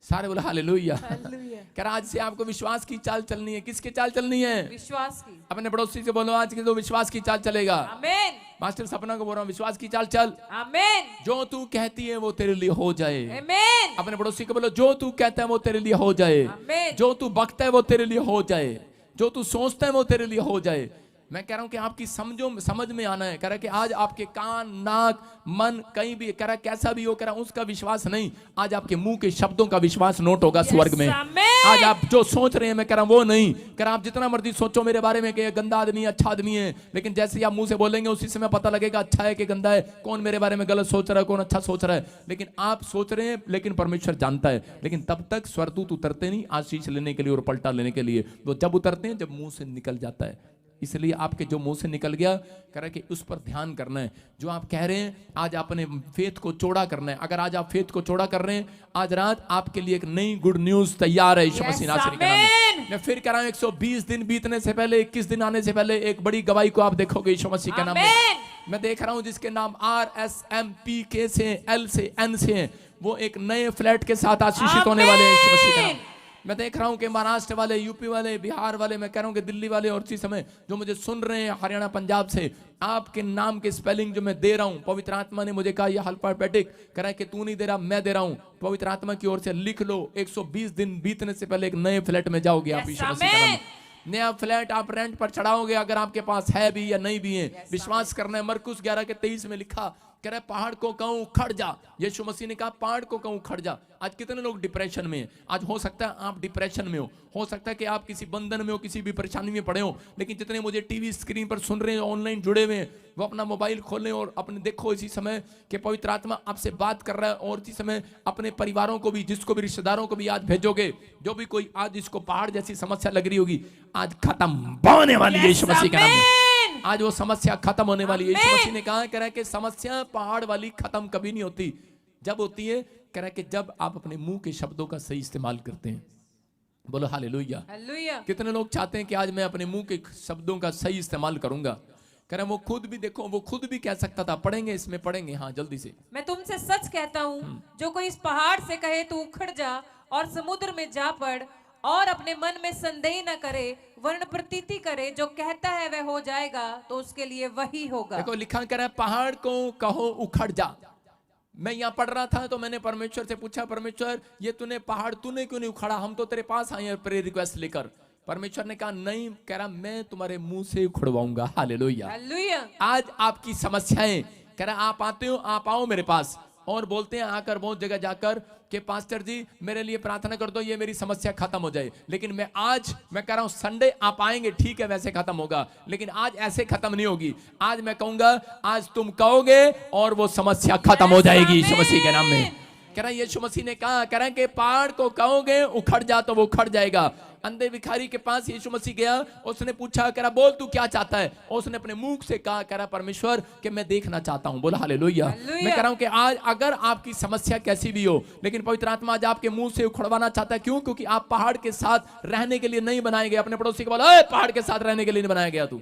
सारे बोला हालेलुया। कह रहा आज से आपको विश्वास की चाल चलनी है। किसकी चाल चलनी है? विश्वास की। अपने पड़ोसी से बोलो आज के तो विश्वास की चाल चलेगा। आमीन। मास्टर सपना को बोल रहा हूँ विश्वास की चाल चल। आमीन। जो तू कहती है वो तेरे लिए हो जाए। आमीन। अपने पड़ोसी को बोलो जो तू कहता है वो तेरे लिए हो जाए। आमीन। जो तू बकता है वो तेरे लिए हो जाए। जो तू सोचता है वो तेरे लिए हो जाए। मैं कह रहा हूं कि आपकी समझ में आना है। कह रहा कि आज आपके कान, नाक, मन कहीं भी कह रहा कैसा भी हो, कह रहा उसका विश्वास नहीं, आज आपके मुंह के शब्दों का विश्वास नोट होगा स्वर्ग में। आज आप जो सोच रहे हैं मैं कह रहा हूं वो नहीं। कह रहा आप जितना मर्जी सोचो मेरे बारे में कि ये गंदा आदमी है, अच्छा आदमी है, लेकिन जैसे ही आप मुंह से बोलेंगे उसी समय पता लगेगा अच्छा है कि गंदा है, कौन मेरे बारे में गलत सोच रहा है, कौन अच्छा सोच रहा है। लेकिन आप सोच रहे हैं लेकिन परमेश्वर जानता है। लेकिन तब तक स्वर्गदूत उतरते नहीं आशीष लेने के लिए और पलटा लेने के लिए। वो जब उतरते हैं जब मुंह से निकल जाता है। इसलिए आपके जो मुंह से निकल गया कह रहा कि उस पर ध्यान करना है। जो आप कह रहे हैं आज आपने फेथ को चौड़ा करना है। अगर आज आप फेथ को चौड़ा कर रहे हैं, आज रात आपके लिए एक नई गुड न्यूज तैयार है यीशु मसीह नासरी के नाम में। मैं फिर कह रहा हूं 120 दिन बीतने से पहले, 21 दिन आने से पहले एक बड़ी गवाही को आप देखोगे यीशु मसीह के नाम में। मैं देख रहा हूं जिसके नाम RSMPK से, L से, N से है, वो एक नए फ्लैट के साथ आशीषित होने वाले हैं यीशु मसीह के नाम। मैं देख रहा हूं कि महाराष्ट्र वाले, यूपी वाले, बिहार वाले, मैं कह रहा हूं कि दिल्ली वाले, और इसी समय जो मुझे सुन रहे हैं हरियाणा, पंजाब से, आपके नाम के स्पेलिंग जो मैं दे रहा हूं, पवित्र आत्मा ने मुझे कहा यह अल्फाबेटिक, कह रहा है कि तू नहीं दे रहा मैं दे रहा हूं, पवित्र आत्मा की ओर से लिख लो। 120 दिन बीतने से पहले एक नए फ्लैट में जाओगे आप यीशु मसीह के नाम में। नया फ्लैट आप रेंट पर चढ़ाओगे अगर आपके पास है भी या नहीं भी है। विश्वास करना है। मरकुस 11:23 में लिखा, कह रहा है पहाड़ को कहूं उखड़ जा। यीशु मसीह ने कहा पहाड़ को कहूं उखड़ जा। आज कितने लोग डिप्रेशन में हैं? आज हो सकता है आप डिप्रेशन में हो सकता है कि आप किसी बंधन में हो, किसी भी परेशानी में पड़े हो। लेकिन जितने मुझे टीवी स्क्रीन पर सुन रहे हैं, ऑनलाइन जुड़े हुए हैं, वो अपना मोबाइल खोलें और अपने देखो इसी समय कि पवित्र आत्मा आपसे बात कर रहा है। और इसी समय अपने परिवारों को भी, जिसको भी, रिश्तेदारों को भी आज भेजोगे। जो भी कोई आज इसको पहाड़ जैसी समस्या लग रही होगी, आज खत्म होने वाली है यीशु मसीह के नाम में। आज वो समस्या खत्म होने वाली है। यीशु मसीह ने कहा, कह रहा है कि समस्या पहाड़ वाली खत्म कभी नहीं होती। जब होती है, कह रहा है कि जब आप अपने मुंह के शब्दों का सही इस्तेमाल करते हैं। बोलो हालेलुया। हालेलुया। कितने लोग चाहते हैं कि आज मैं अपने मुंह के शब्दों का सही इस्तेमाल करूंगा? कह रहे हैं वो खुद भी, देखो वो खुद भी कह सकता था। पढ़ेंगे इसमें, पढ़ेंगे हाँ जल्दी से। मैं तुमसे सच कहता हूँ, जो कोई इस पहाड़ से कहे तू उखड़ जा और समुद्र में जा पड़, और अपने मन में संदेह न करे वर्ण प्रतीति करे, जो कहता है वह हो जाएगा, तो उसके लिए वही होगा। देखो लिखा कर है पहाड़ को कहो उखड़ जा। मैं यहाँ पढ़ रहा था तो मैंने परमेश्वर से पूछा, परमेश्वर ये तूने पहाड़ तूने क्यों नहीं उखाड़ा? हम तो तेरे पास आए हैं प्रेयर रिक्वेस्ट लेकर। परमेश्वर ने कहा नहीं, कह रहा मैं तुम्हारे मुंह से उखड़वाऊंगा। हालेलुया। हालेलुया। आज आपकी समस्याएं, कह रहा आप आते हो, आप आओ मेरे पास और बोलते हैं आकर बहुत जगह जाकर कि पास्टर जी मेरे लिए प्रार्थना कर दो, ये मेरी समस्या खत्म हो जाए। लेकिन मैं कह रहा हूं संडे आप आएंगे ठीक है, वैसे खत्म होगा, लेकिन आज ऐसे खत्म नहीं होगी। आज मैं कहूंगा, आज तुम कहोगे और वो समस्या खत्म हो जाएगी यीशु मसीह के नाम में। कह रहा यीशु मसीह ने कहा, कह रहा कि पहाड़ को कहोगे उखड़ जा तो वो उखड़ जाएगा। अंधे भिखारी के पास यीशु मसीह गया, उसने पूछा, कह रहा बोल तू क्या चाहता है? और उसने अपने मुंह से कहा, कह रहा परमेश्वर कि मैं देखना चाहता हूं। बोला हालेलुया। मैं कह रहा हूं कि आज अगर आपकी समस्या कैसी भी हो, लेकिन पवित्र आत्मा आज आपके मुंह से उखड़वाना चाहता है। क्यों? क्योंकि आप पहाड़ के साथ रहने के लिए नहीं बनाए गए। अपने पड़ोसी को बोला पहाड़ के साथ रहने के लिए नहीं बनाया गया तू।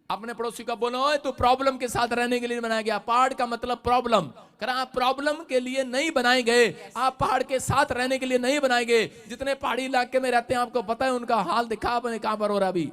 अपने पड़ोसी का बोलो तो प्रॉब्लम के साथ रहने के लिए बनाया गया। पहाड़ का मतलब प्रॉब्लम। आप प्रॉब्लम के लिए नहीं बनाए गए, आप पहाड़ के साथ रहने के लिए नहीं बनाए गए। जितने पहाड़ी इलाके में रहते हैं आपको पता है उनका हाल दिखा आपने कहां पर हो रहा। अभी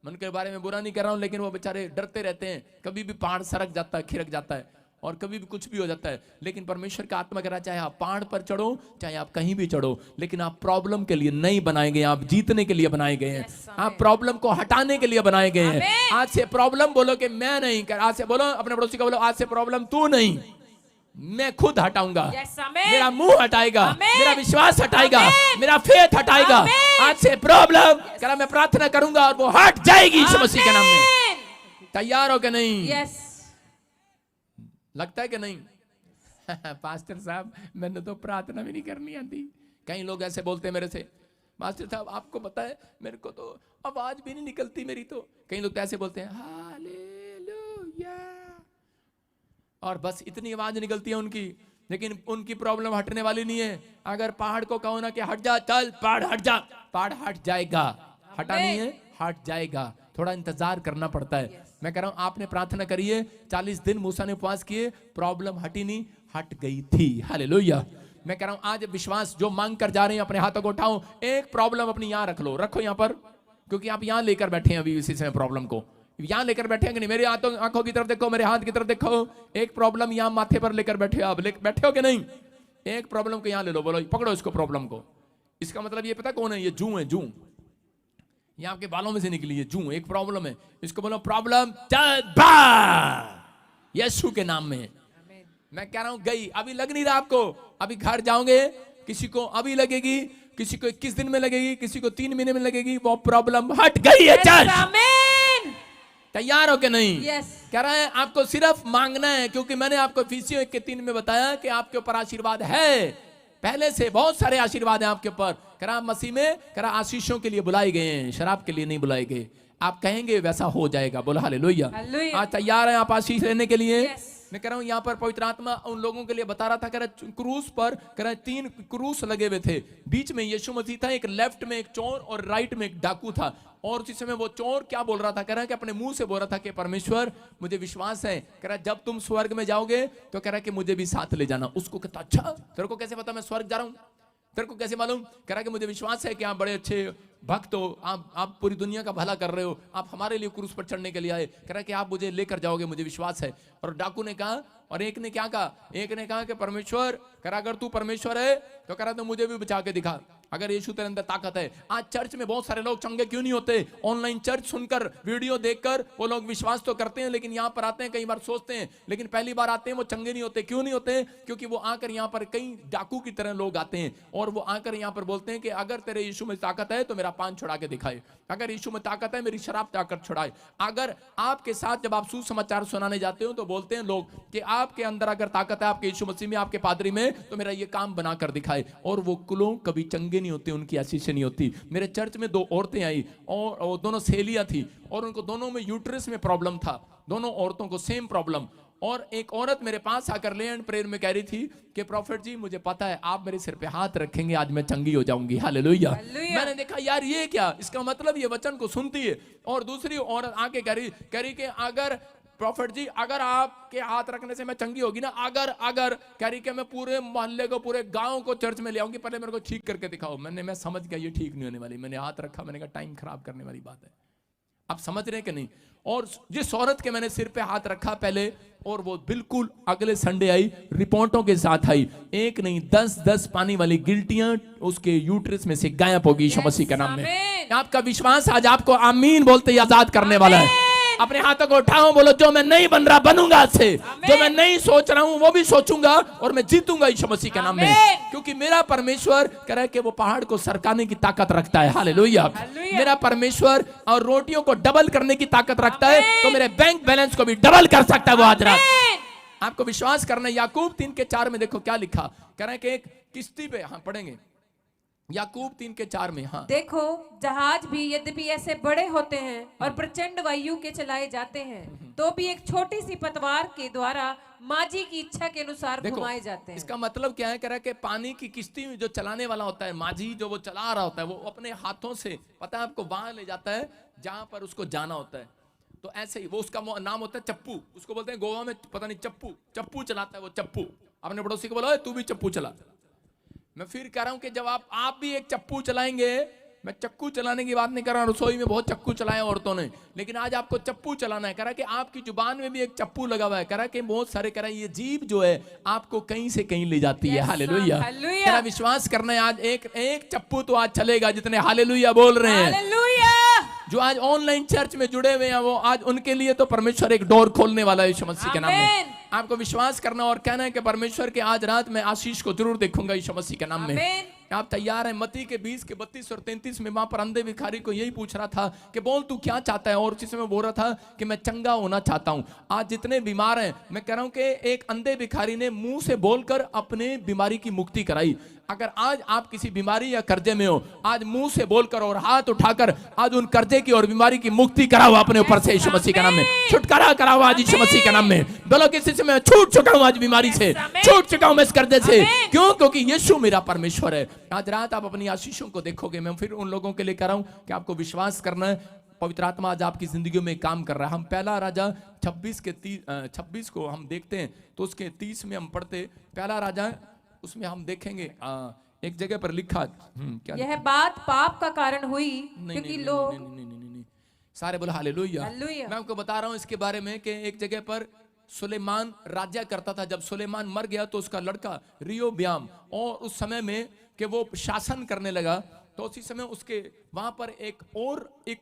मन के बारे में बुरा नहीं कर रहा हूं, लेकिन वो बेचारे डरते रहते हैं, कभी भी पहाड़ सरक जाता है, खिरक जाता है। और कभी भी कुछ भी हो जाता है। लेकिन परमेश्वर का आत्मा कह रहा है, चाहे आप पहाड़ पर चढ़ो, चाहे आप कहीं भी चढ़ो, लेकिन आप प्रॉब्लम के लिए नहीं बनाए गए, आप जीतने के लिए बनाए गए हैं। आप प्रॉब्लम को हटाने के लिए बनाए गए हैं। आज से प्रॉब्लम बोलो कि मैं नहीं कर, आज से बोलो अपने पड़ोसी को, बोलो आज से प्रॉब्लम तू नहीं, मैं खुद हटाऊंगा। मेरा मुंह हटाएगा, मेरा विश्वास हटाएगा, मेरा फेथ हटाएगा। आज से प्रॉब्लम कह रहा मैं प्रार्थना करूंगा और वो हट जाएगी यीशु मसीह के नाम में। तैयार हो कि नहीं? यस। लगता है कि नहीं? पास्टर साहब मैंने तो प्रार्थना भी नहीं करनी आती। कई लोग ऐसे बोलते हैं मेरे से, पास्टर साहब आपको पता है मेरे को तो आवाज भी नहीं निकलती मेरी तो। कई लोग तो ऐसे बोलते हैं हालेलुया, और बस इतनी आवाज निकलती है उनकी, लेकिन उनकी प्रॉब्लम हटने वाली नहीं है। अगर पहाड़ को कहो ना कि हट जा, चल पहाड़ हट जा, पहाड़ हट जाएगा। हटा नहीं है, हट जाएगा। थोड़ा इंतजार करना पड़ता है। मैं कह रहा हूं आपने प्रार्थना करिए, 40 दिन मूसा ने उपवास किए, प्रॉब्लम हटी नहीं, हट गई थी। हालेलुया। मैं कह रहा हूं आज विश्वास जो मांग कर जा रहे हैं, अपने हाथों को उठाओ, एक प्रॉब्लम अपनी यहां रख लो, रखो यहां पर, क्योंकि आप यहां लेकर बैठे हैं अभी इसी समय प्रॉब्लम को यहां लेकर बैठे हैं कि नहीं? मेरे आंखों की तरफ देखो, मेरे हाथ की तरफ देखो, एक प्रॉब्लम यहां माथे पर लेकर बैठे हो आप, बैठे हो कि नहीं? एक प्रॉब्लम को यहां ले लो, बोलो पकड़ो इसको प्रॉब्लम को। इसका मतलब ये पता कौन है? ये जू है, जू यहां आपके बालों में से निकली है जू, एक प्रॉब्लम है। इसको बोलो प्रॉब्लम चल बाहर यीशु के नाम में। मैं कह रहा हूं गई, अभी लग नहीं रहा आपको, अभी घर जाओगे, किसी को अभी लगेगी, किसी को 21 दिन में लगेगी, किसी को 3 महीने में लगेगी, वो प्रॉब्लम हट गई है। चर्च तैयार हो के नहीं? कह रहा है आपको सिर्फ मांगना है, क्योंकि मैंने आपको इफिसियों 1:3 में बताया कि आपके ऊपर आशीर्वाद है, पहले से बहुत सारे आशीर्वाद हैं आपके ऊपर। कह रहा मसीह में, कह रहा आशीषों के लिए बुलाए गए हैं, शराब के लिए नहीं बुलाए गए। आप कहेंगे वैसा हो जाएगा, बोलो हालेलुया। आज तैयार हैं आप आशीष लेने के लिए? मैं कह रहा हूं यहाँ पर पवित्र आत्मा उन लोगों के लिए बता रहा था, कह रहा क्रूस पर, कह रहा 3 क्रूस लगे हुए थे, बीच में यीशु मसीह था, एक लेफ्ट में एक चोर और राइट में एक डाकू था। और उसी समय वो चोर क्या बोल रहा था? कह रहा है कि अपने मुंह से बोल रहा था कि परमेश्वर मुझे विश्वास है, कह रहा जब तुम स्वर्ग में जाओगे तो कह रहा कि मुझे भी साथ ले जाना। उसको कहता अच्छा तेरे को कैसे पता मैं स्वर्ग जा रहा हूं, तेरे को कैसे मालूम? कह रहा कि मुझे विश्वास है कि आप बड़े अच्छे भक्त हो, आप पूरी दुनिया का भला कर रहे हो, आप हमारे लिए क्रूस पर चढ़ने के लिए आए, कह रहा कि आप मुझे लेकर जाओगे, मुझे विश्वास है। और डाकू ने कहा, और एक ने क्या कहा? एक ने कहा कि परमेश्वर, कह रहा अगर तू परमेश्वर है तो कह रहा तो मुझे भी बचा के दिखा, अगर यीशु तेरे अंदर ताकत है। आज चर्च में बहुत सारे लोग चंगे क्यों नहीं होते? ऑनलाइन चर्च सुनकर, वीडियो देखकर वो लोग विश्वास तो करते हैं, लेकिन यहाँ पर आते हैं, कई बार सोचते हैं, लेकिन पहली बार आते हैं वो चंगे नहीं होते। क्यों नहीं होते? क्योंकि वो आकर यहाँ पर कई डाकू की तरह लोग आते हैं, और वो आकर यहाँ पर बोलते हैं कि अगर तेरे यीशु में ताकत है तो मेरा पान छुड़ा के दिखाए, अगर यीशु में ताकत है मेरी शराब ताकत छुड़ाए। अगर आपके साथ जब आप सुसमाचार सुनाने जाते हो तो बोलते हैं लोग कि आपके अंदर अगर ताकत है, आपके यीशु मसीह में, आपके पादरी में, तो मेरा ये काम बना कर दिखाए। और वो कुलों कभी चंगे नहीं होते, उनकी ऐसी से नहीं होती। मेरे चर्च में 2 औरतें आई, और दोनों सहेलियां थी, और उनको दोनों में यूट्रस में प्रॉब्लम था, दोनों औरतों को सेम प्रॉब्लम। और एक औरत मेरे पास आकर ले एंड प्रेयर में कह रही थी कि प्रॉफिट जी मुझे पता है आप मेरे सिर पे हाथ रखेंगे, आज मैं चंगी हो जाऊंगी। हालेलुया। मैंने देखा यार ये क्या, इसका मतलब ये वचन को सुनती है। और दूसरी औरत आके कह रही कि अगर प्रॉफिट जी अगर आपके हाथ रखने से मैं चंगी होगी ना, अगर कह रही कि मैं पूरे मोहल्ले को, पूरे गांव को चर्च में ले आऊंगी, पहले मेरे को ठीक करके दिखाओ। मैं समझ गया ये ठीक नहीं होने वाली, मैंने हाथ रखा, मैंने कहा टाइम खराब करने वाली बात है। आप समझ रहे हैं कि नहीं? और जिस औरत के मैंने सिर पे हाथ रखा पहले, और वो बिल्कुल अगले संडे आई, रिपोर्टों के साथ आई, एक नहीं 10 पानी वाली गिल्टियां उसके यूट्रस में से गायब होगी यीशु मसीह के नाम में। आपका विश्वास आज आपको आमीन बोलते ही आजाद करने वाला है। अपने हाथों को उठाओ, बोलो जो मैं नहीं बन रहा बनूंगा आज से, जो मैं नहीं सोच रहा हूं वो भी सोचूंगा, और मैं जीतूंगा यीशु मसीह के नाम में, क्योंकि मेरा परमेश्वर कह रहा है कि वो पहाड़ को सरकाने की ताकत रखता है। हालेलुया। मेरा परमेश्वर और रोटियों को डबल करने की ताकत रखता है, तो मेरे बैंक बैलेंस को भी डबल कर सकता है वो आज रात। आपको विश्वास करना है। याकूब 3:4 में देखो क्या लिखा, कह रहा है कि एक किश्ती पे, हाँ पढ़ेंगे याकूब 3:4 में। हाँ देखो जहाज भी यद्यपि ऐसे बड़े होते हैं और प्रचंड वायु के चलाए जाते हैं, तो भी एक छोटी सी पतवार के द्वारा माझी की इच्छा के अनुसार घुमाए जाते हैं। इसका मतलब क्या है? कह रहा है कि पानी की किश्ती में जो चलाने वाला होता है, माझी जो वो चला रहा होता है, वो अपने हाथों से, पता है आपको, वहां ले जाता है जहां पर उसको जाना होता है। तो ऐसे ही वो, उसका नाम होता है चप्पू, उसको बोलते हैं गोवा में, पता नहीं चप्पू चलाता है वो चप्पू। अपने पड़ोसी को बोलो तू भी चप्पू चला। मैं फिर कह रहा हूं कि जब आप भी एक चप्पू चलाएंगे, मैं चक्कू चलाने की बात नहीं कर रहा हूं, रसोई में बहुत चक्कू चलाए औरतों ने, लेकिन आज आपको चप्पू चलाना है। कह रहा कि आपकी जुबान में भी एक चप्पू लगा हुआ है। कह रहा कि बहुत सारे, कह रहा ये जीभ जो है आपको कहीं से कहीं ले जाती है। हालेलुया। कह रहा विश्वास करना है, आज एक चप्पू तो आज चलेगा जितने हालेलुया बोल रहे हैं। हालेलुया। जो आज ऑनलाइन चर्च में जुड़े हुए हैं, वो आज उनके लिए तो परमेश्वर एक डोर खोलने वाला है यीशु मसीह के नाम में। आपको विश्वास करना और कहना है कि परमेश्वर के आज रात में आशीष को जरूर देखूंगा यीशु मसीह के नाम में। आप तैयार हैं? मत्ती के 20 के 32 और 33 में वहां पर अंधे भिखारी को यही पूछ रहा था कि बोल तू क्या चाहता है, और उसी समय बोल रहा था कि मैं चंगा होना चाहता हूं। आज जितने बीमार हैं, मैं कह रहा हूं कि एक अंधे भिखारी ने मुंह से बोलकर अपने बीमारी की मुक्ति कराई। अगर आज आप किसी बीमारी या कर्जे में हो, आज मुंह से बोलकर और हाथ उठाकर आज उन कर्जे की और बीमारी की मुक्ति कराओ अपने ऊपर से यीशु मसीह के नाम में। छुटकारा कराओ आज यीशु मसीह के नाम में। बोलो किसी से मैं छूट चुका हूं आज बीमारी से, छूट चुका हूं मैं इस कर्जे से। क्यों? क्योंकि यीशु मेरा परमेश्वर है। आज रात आप अपनी आशीषों को देखोगे। मैं फिर उन लोगों के लिए कह रहा हूं कि आपको विश्वास करना है, पवित्र आत्मा आज आपकी जिंदगी में काम कर रहा है। हम पहला राजा 26 को हम देखते हैं, तो उसके 30 में हम पढ़ते। पहला राजा उसमें हम देखेंगे एक जगह पर लिखा, क्या यह बात पाप का कारण हुई क्योंकि लोग नहीं, सारे बोलो हालेलुया। मैं आपको बता रहा हूं इसके बारे में कि एक जगह पर सुलेमान राज्य करता था। जब सुलेमान मर गया तो उसका लड़का रियोब्याम, और उस समय में कि वो शासन करने लगा, तो उसी समय उसके वहां पर एक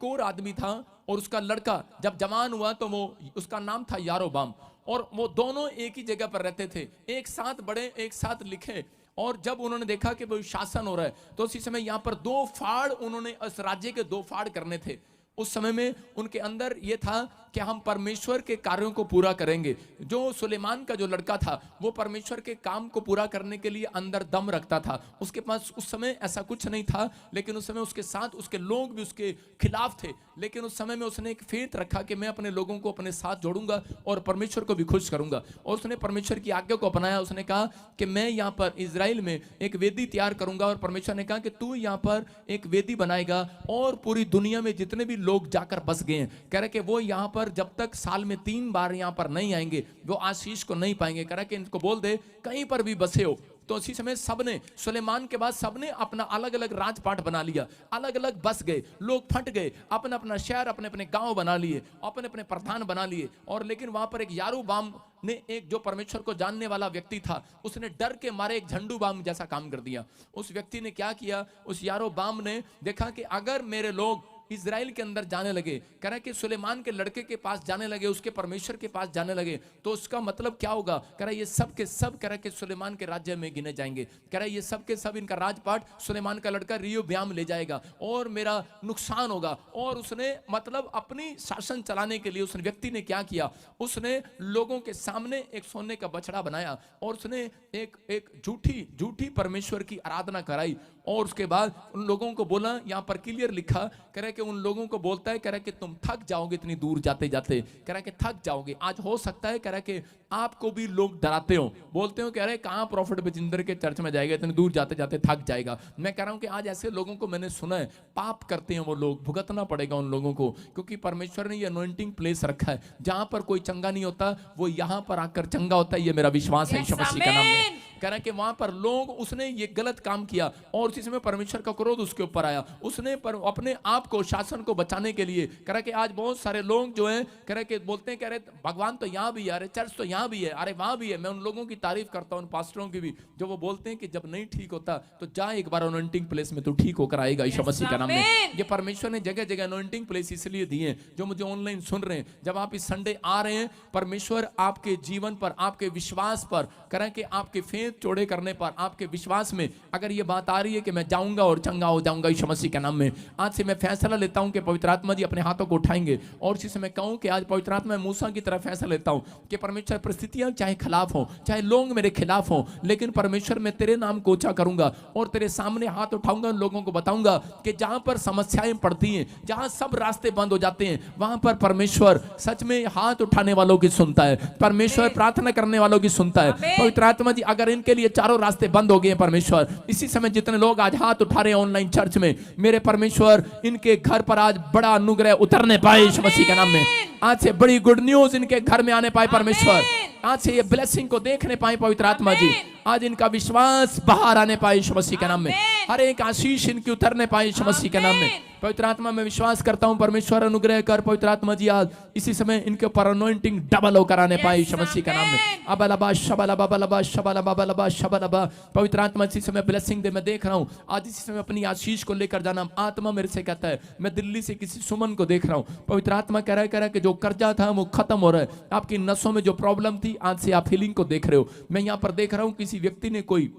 और आदमी था, और उसका लड़का जब जवान हुआ तो वो उसका नाम था यारोबाम, और वो दोनों एक ही जगह पर रहते थे, एक साथ बड़े एक साथ लिखे। और जब उन्होंने देखा कि वो शासन हो रहा है, तो उसी समय यहाँ पर 2 फाड़, उन्होंने इस राज्य के 2 फाड़ करने थे। उस समय में उनके अंदर यह था कि हम परमेश्वर के कार्यों को पूरा करेंगे। जो सुलेमान का जो लड़का था, वो परमेश्वर के काम को पूरा करने के लिए अंदर दम रखता था। उसके पास उस समय ऐसा कुछ नहीं था, लेकिन उस समय उसके साथ उसके लोग भी उसके खिलाफ थे। लेकिन उस समय में उसने एक फेथ रखा कि मैं अपने लोगों को अपने साथ जोड़ूंगा और परमेश्वर को भी खुश करूंगा। और उसने परमेश्वर की आज्ञा को अपनाया। उसने कहा कि मैं यहाँ पर इजराइल में एक वेदी तैयार करूंगा, और परमेश्वर ने कहा कि तू यहाँ पर एक वेदी बनाएगा, और पूरी दुनिया में जितने भी लोग जाकर बस गए हैं, कह रहे कि वो यहाँ पर जब तक साल में 3 बार यहाँ पर नहीं आएंगे, वो आशीष को नहीं पाएंगे। कह रहे कि इनको बोल दे कहीं पर भी बसे हो। तो उसी समय सबने, सुलेमान के बाद सबने अपना अलग अलग राजपाट बना लिया, अलग अलग बस गए, लोग फट गए, अपना अपना शहर, अपने अपने गांव बना लिए, अपने अपने प्रधान बना लिए। और लेकिन वहां पर एक यारोबाम ने, एक जो परमेश्वर को जानने वाला व्यक्ति था, उसने डर के मारे एक झंडू बाम जैसा काम कर दिया। उस व्यक्ति ने क्या किया, उस यारोबाम ने देखा कि अगर मेरे लोग इजराइल के अंदर जाने लगे, कह रहा कि सुलेमान के लड़के के पास जाने लगे, उसके परमेश्वर के पास जाने लगे, तो उसका मतलब क्या होगा? कह रहा ये सब के सब, कह रहा कि सुलेमान के राज्य में गिने जाएंगे। कह रहा ये सब के सब इनका राजपाट सुलेमान का लड़का रियोब्याम ले जाएगा, और मेरा नुकसान होगा। और उसने मतलब अपनी शासन चलाने के लिए उस व्यक्ति ने क्या किया, उसने लोगों के सामने एक सोने का बछड़ा बनाया, और उसने एक झूठी परमेश्वर की आराधना कराई। और उसके बाद उन लोगों को बोला, यहाँ पर क्लियर लिखा, कह रहा कि उन लोगों को बोलता है, कह रहा कि तुम थक जाओगे इतनी दूर जाते जाते, कह रहा कि थक जाओगे। आज हो सकता है, कह रहा कि आपको भी लोग डराते हो, बोलते हो कह रहे कहाँ प्रॉफिट बजिंदर के चर्च में जाएगा, इतनी दूर जाते जाते थक जाएगा। मैं कह रहा हूं कि आज ऐसे लोगों को मैंने सुना है, पाप करते हैं वो लोग, भुगतना पड़ेगा उन लोगों को, क्योंकि परमेश्वर ने ये अनॉइंटिंग प्लेस रखा है जहां पर कोई चंगा नहीं होता, वो यहां पर आकर चंगा होता है। ये मेरा विश्वास है यीशु मसीह का नाम में। कह रहा कि वहां पर लोग, उसने ये गलत काम किया, और उसी समय परमेश्वर का क्रोध उसके ऊपर आया। उसने अपने आप को, शासन को बचाने के लिए, कह रहा कि आज बहुत सारे लोग जो है, कह रहे कि बोलते हैं, कह रहे भगवान तो यहाँ भी है, अरे चर्च तो यहाँ भी है, अरे वहां भी है। मैं उन लोगों की तारीफ करता हूं, उन पास्टरों की भी, जो वो बोलते हैं कि जब नहीं ठीक होता तो जा एक बार अनॉइंटिंग प्लेस में, तो ठीक होकर आएगा यीशु मसीह का नाम में। ये परमेश्वर ने जगह जगह अनॉइंटिंग प्लेस इसलिए दिए हैं। जो मुझे ऑनलाइन सुन रहे हैं, जब आप इस संडे आ रहे हैं, परमेश्वर आपके जीवन पर, आपके विश्वास पर, करें कि आपके फेथ चौड़े करने पर, आपके विश्वास में अगर ये बात आ रही है कि मैं जाऊंगा और चंगा हो जाऊंगा यीशु मसीह के नाम में, आज से मैं फैसला लेता हूं कि पवित्र आत्मा जी अपने हाथों को उठाएंगे। और इसी समय कहूं कि आज पवित्र आत्मा मूसा की तरह फैसला लेता हूं कि परमेश्वर, परिस्थितियां चाहे खिलाफ हो, चाहे लोग मेरे खिलाफ हो, लेकिन परमेश्वर मैं तेरे नाम को ऊंचा करूंगा और तेरे सामने हाथ उठाऊंगा। उन लोगों को बताऊंगा कि जहां पर समस्याएं पड़ती हैं, जहां सब रास्ते बंद हो जाते हैं, वहां पर परमेश्वर सच में हाथ उठाने वालों की सुनता है, परमेश्वर प्रार्थना करने वालों की सुनता है। पवित्र आत्मा जी अगर इनके लिए चारों रास्ते बंद हो गए हैं, परमेश्वर इसी समय जितने लोग आज हाथ उठा रहे हैं ऑनलाइन चर्च में, मेरे परमेश्वर इनके घर पर आज बड़ा अनुग्रह उतरने पाए यीशु मसीह के नाम में। आज से बड़ी गुड न्यूज इनके घर में आने पाए परमेश्वर। आज से ये ब्लेसिंग को देखने पाए पवित्र आत्मा जी। आज इनका विश्वास बाहर आने पाए यीशु मसीह के नाम में। हर एक आशीष इनकी उतरने पाए यीशु मसीह के नाम में। पवित्र आत्मा में विश्वास करता हूं, परमेश्वर अनुग्रह कर पवित्र आत्मा जी आज इसी समय इनके ऊपर अनॉइंटिंग डबल होकर आने पाए यीशु मसीह के नाम में। अबलबा शबलबा बलबा शबलबा बलबा शबलबा। पवित्र आत्मा इसी समय ब्लेसिंग दे। मैं देख रहा हूं आज इसी समय अपनी आशीष को लेकर जाना। आत्मा मेरे से कहता है, मैं दिल्ली से किसी सुमन को देख रहा हूं, पवित्र आत्मा कह रहा है कि जो कर्जा था वो खत्म हो रहा है। आपकी नसों में जो प्रॉब्लम थी आज से आप हीलिंग को देख रहे हो। मैं यहाँ पर देख रहा हूँ किसी व्यक्ति ने कोई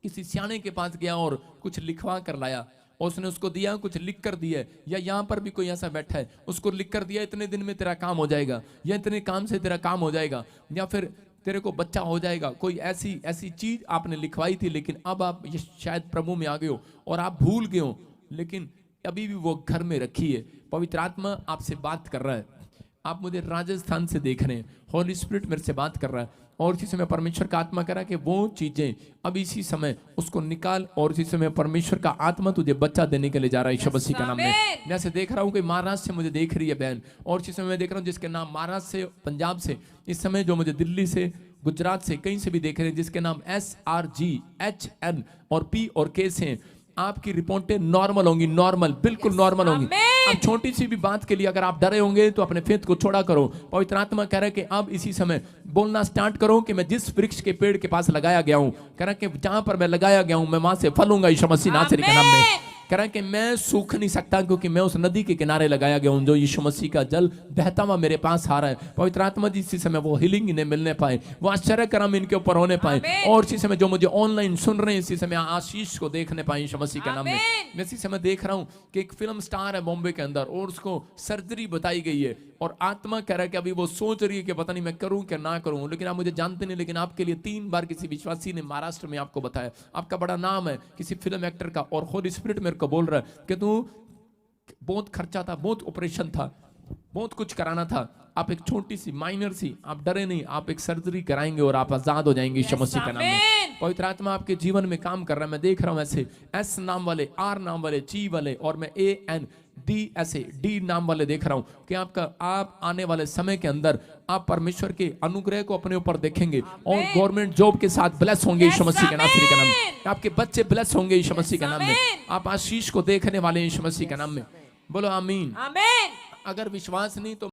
किसी सियाने के पास गया और कुछ लिखवा कर लाया और उसने उसको दिया, कुछ लिख कर दिया। या यहाँ पर भी कोई ऐसा बैठा है, उसको लिख कर दिया इतने दिन में तेरा काम हो जाएगा, या इतने काम से तेरा काम हो जाएगा, या फिर तेरे को बच्चा हो जाएगा। कोई ऐसी चीज आपने लिखवाई थी, लेकिन अब आप ये शायद प्रभु में आ गए हो और आप भूल गए हो, लेकिन अभी भी वो घर में रखी है। पवित्र आत्मा आपसे बात कर रहा है। आप मुझे राजस्थान से देख रहे हैं, होली स्पिरिट मेरे से बात कर रहा है और इसी समय परमेश्वर का आत्मा कह रहा है कि वो चीजें अब इसी समय उसको निकाल और इसी समय परमेश्वर का आत्मा तुझे बच्चा देने के लिए जा रहा है यीशु मसीह का नाम में। मैं ऐसे देख रहा हूँ कि महाराष्ट्र से मुझे देख रही है बहन, और इसी समय मैं देख रहा हूँ जिसके नाम महाराष्ट्र से, पंजाब से, इस समय जो मुझे दिल्ली से, गुजरात से, कहीं से भी देख रहे हैं, जिसके नाम SRGHN और P और K से। आपकी रिपोर्टें नॉर्मल होंगी, नॉर्मल, बिल्कुल नॉर्मल होंगी। अब छोटी सी भी बात के लिए अगर आप डरे होंगे तो अपने फेथ को छोड़ा करो। पवित्र आत्मा कह रहा है कि अब इसी समय बोलना स्टार्ट करो कि मैं जिस वृक्ष के पेड़ के पास लगाया गया हूं, कह रहा है कि जहां पर मैं लगाया गया हूं मैं वहां से फलूंगा यीशु मसीह नासरी के नाम में। कह रहा है कि मैं सूख नहीं सकता क्योंकि मैं उस नदी के किनारे लगाया गया हूं जो यीशु मसीह का जल बहता हुआ मेरे पास आ रहा है। पवित्र आत्मा जी इसी समय वो हीलिंग इन्हें मिलने पाए, वो आश्चर्य कर्म इनके ऊपर होने पाए, और इसी समय जो मुझे ऑनलाइन सुन रहे हैं इसी समय आशीष को देखने पाए यीशु मसीह के नाम में। मैं इसी समय देख रहा हूं कि एक फिल्म स्टार है बॉम्बे के अंदर और उसको सर्जरी बताई गई है, और आत्मा कह रहा है कि अभी वो सोच रही है कि पता नहीं मैं करूं क्या ना करूं, लेकिन आप मुझे जानते नहीं, लेकिन आपके लिए 3 बार किसी विश्वासी ने महाराष्ट्र में आपको बताया, आपका बड़ा नाम है किसी फिल्म एक्टर का, और होली स्पिरिट मेरे को बोल रहा है कि तू बहुत खर्चा था, बहुत ऑपरेशन था, बहुत कुछ कराना था, आप एक छोटी सी माइनर सी, आप डरे नहीं, आप एक सर्जरी कराएंगे और आप आजाद हो जाएंगे यीशु मसीह के नाम में। पवित्र आत्मा आपके जीवन में काम कर रहा है। मैं देख रहा हूं ऐसे S नाम वाले, R नाम वाले, G वाले, और मैं AND ऐसे D नाम वाले देख रहा हूं कि आप आने वाले समय के अंदर आप परमेश्वर के अनुग्रह को अपने ऊपर देखेंगे और गवर्नमेंट जॉब के साथ ब्लेस होंगे यीशु मसीह के नाम में। आपके बच्चे ब्लेस होंगे यीशु मसीह के नाम में। आप आशीष को देखने वाले यीशु मसीह के नाम में। बोलो आमीन। आमीन। अगर विश्वास नहीं तो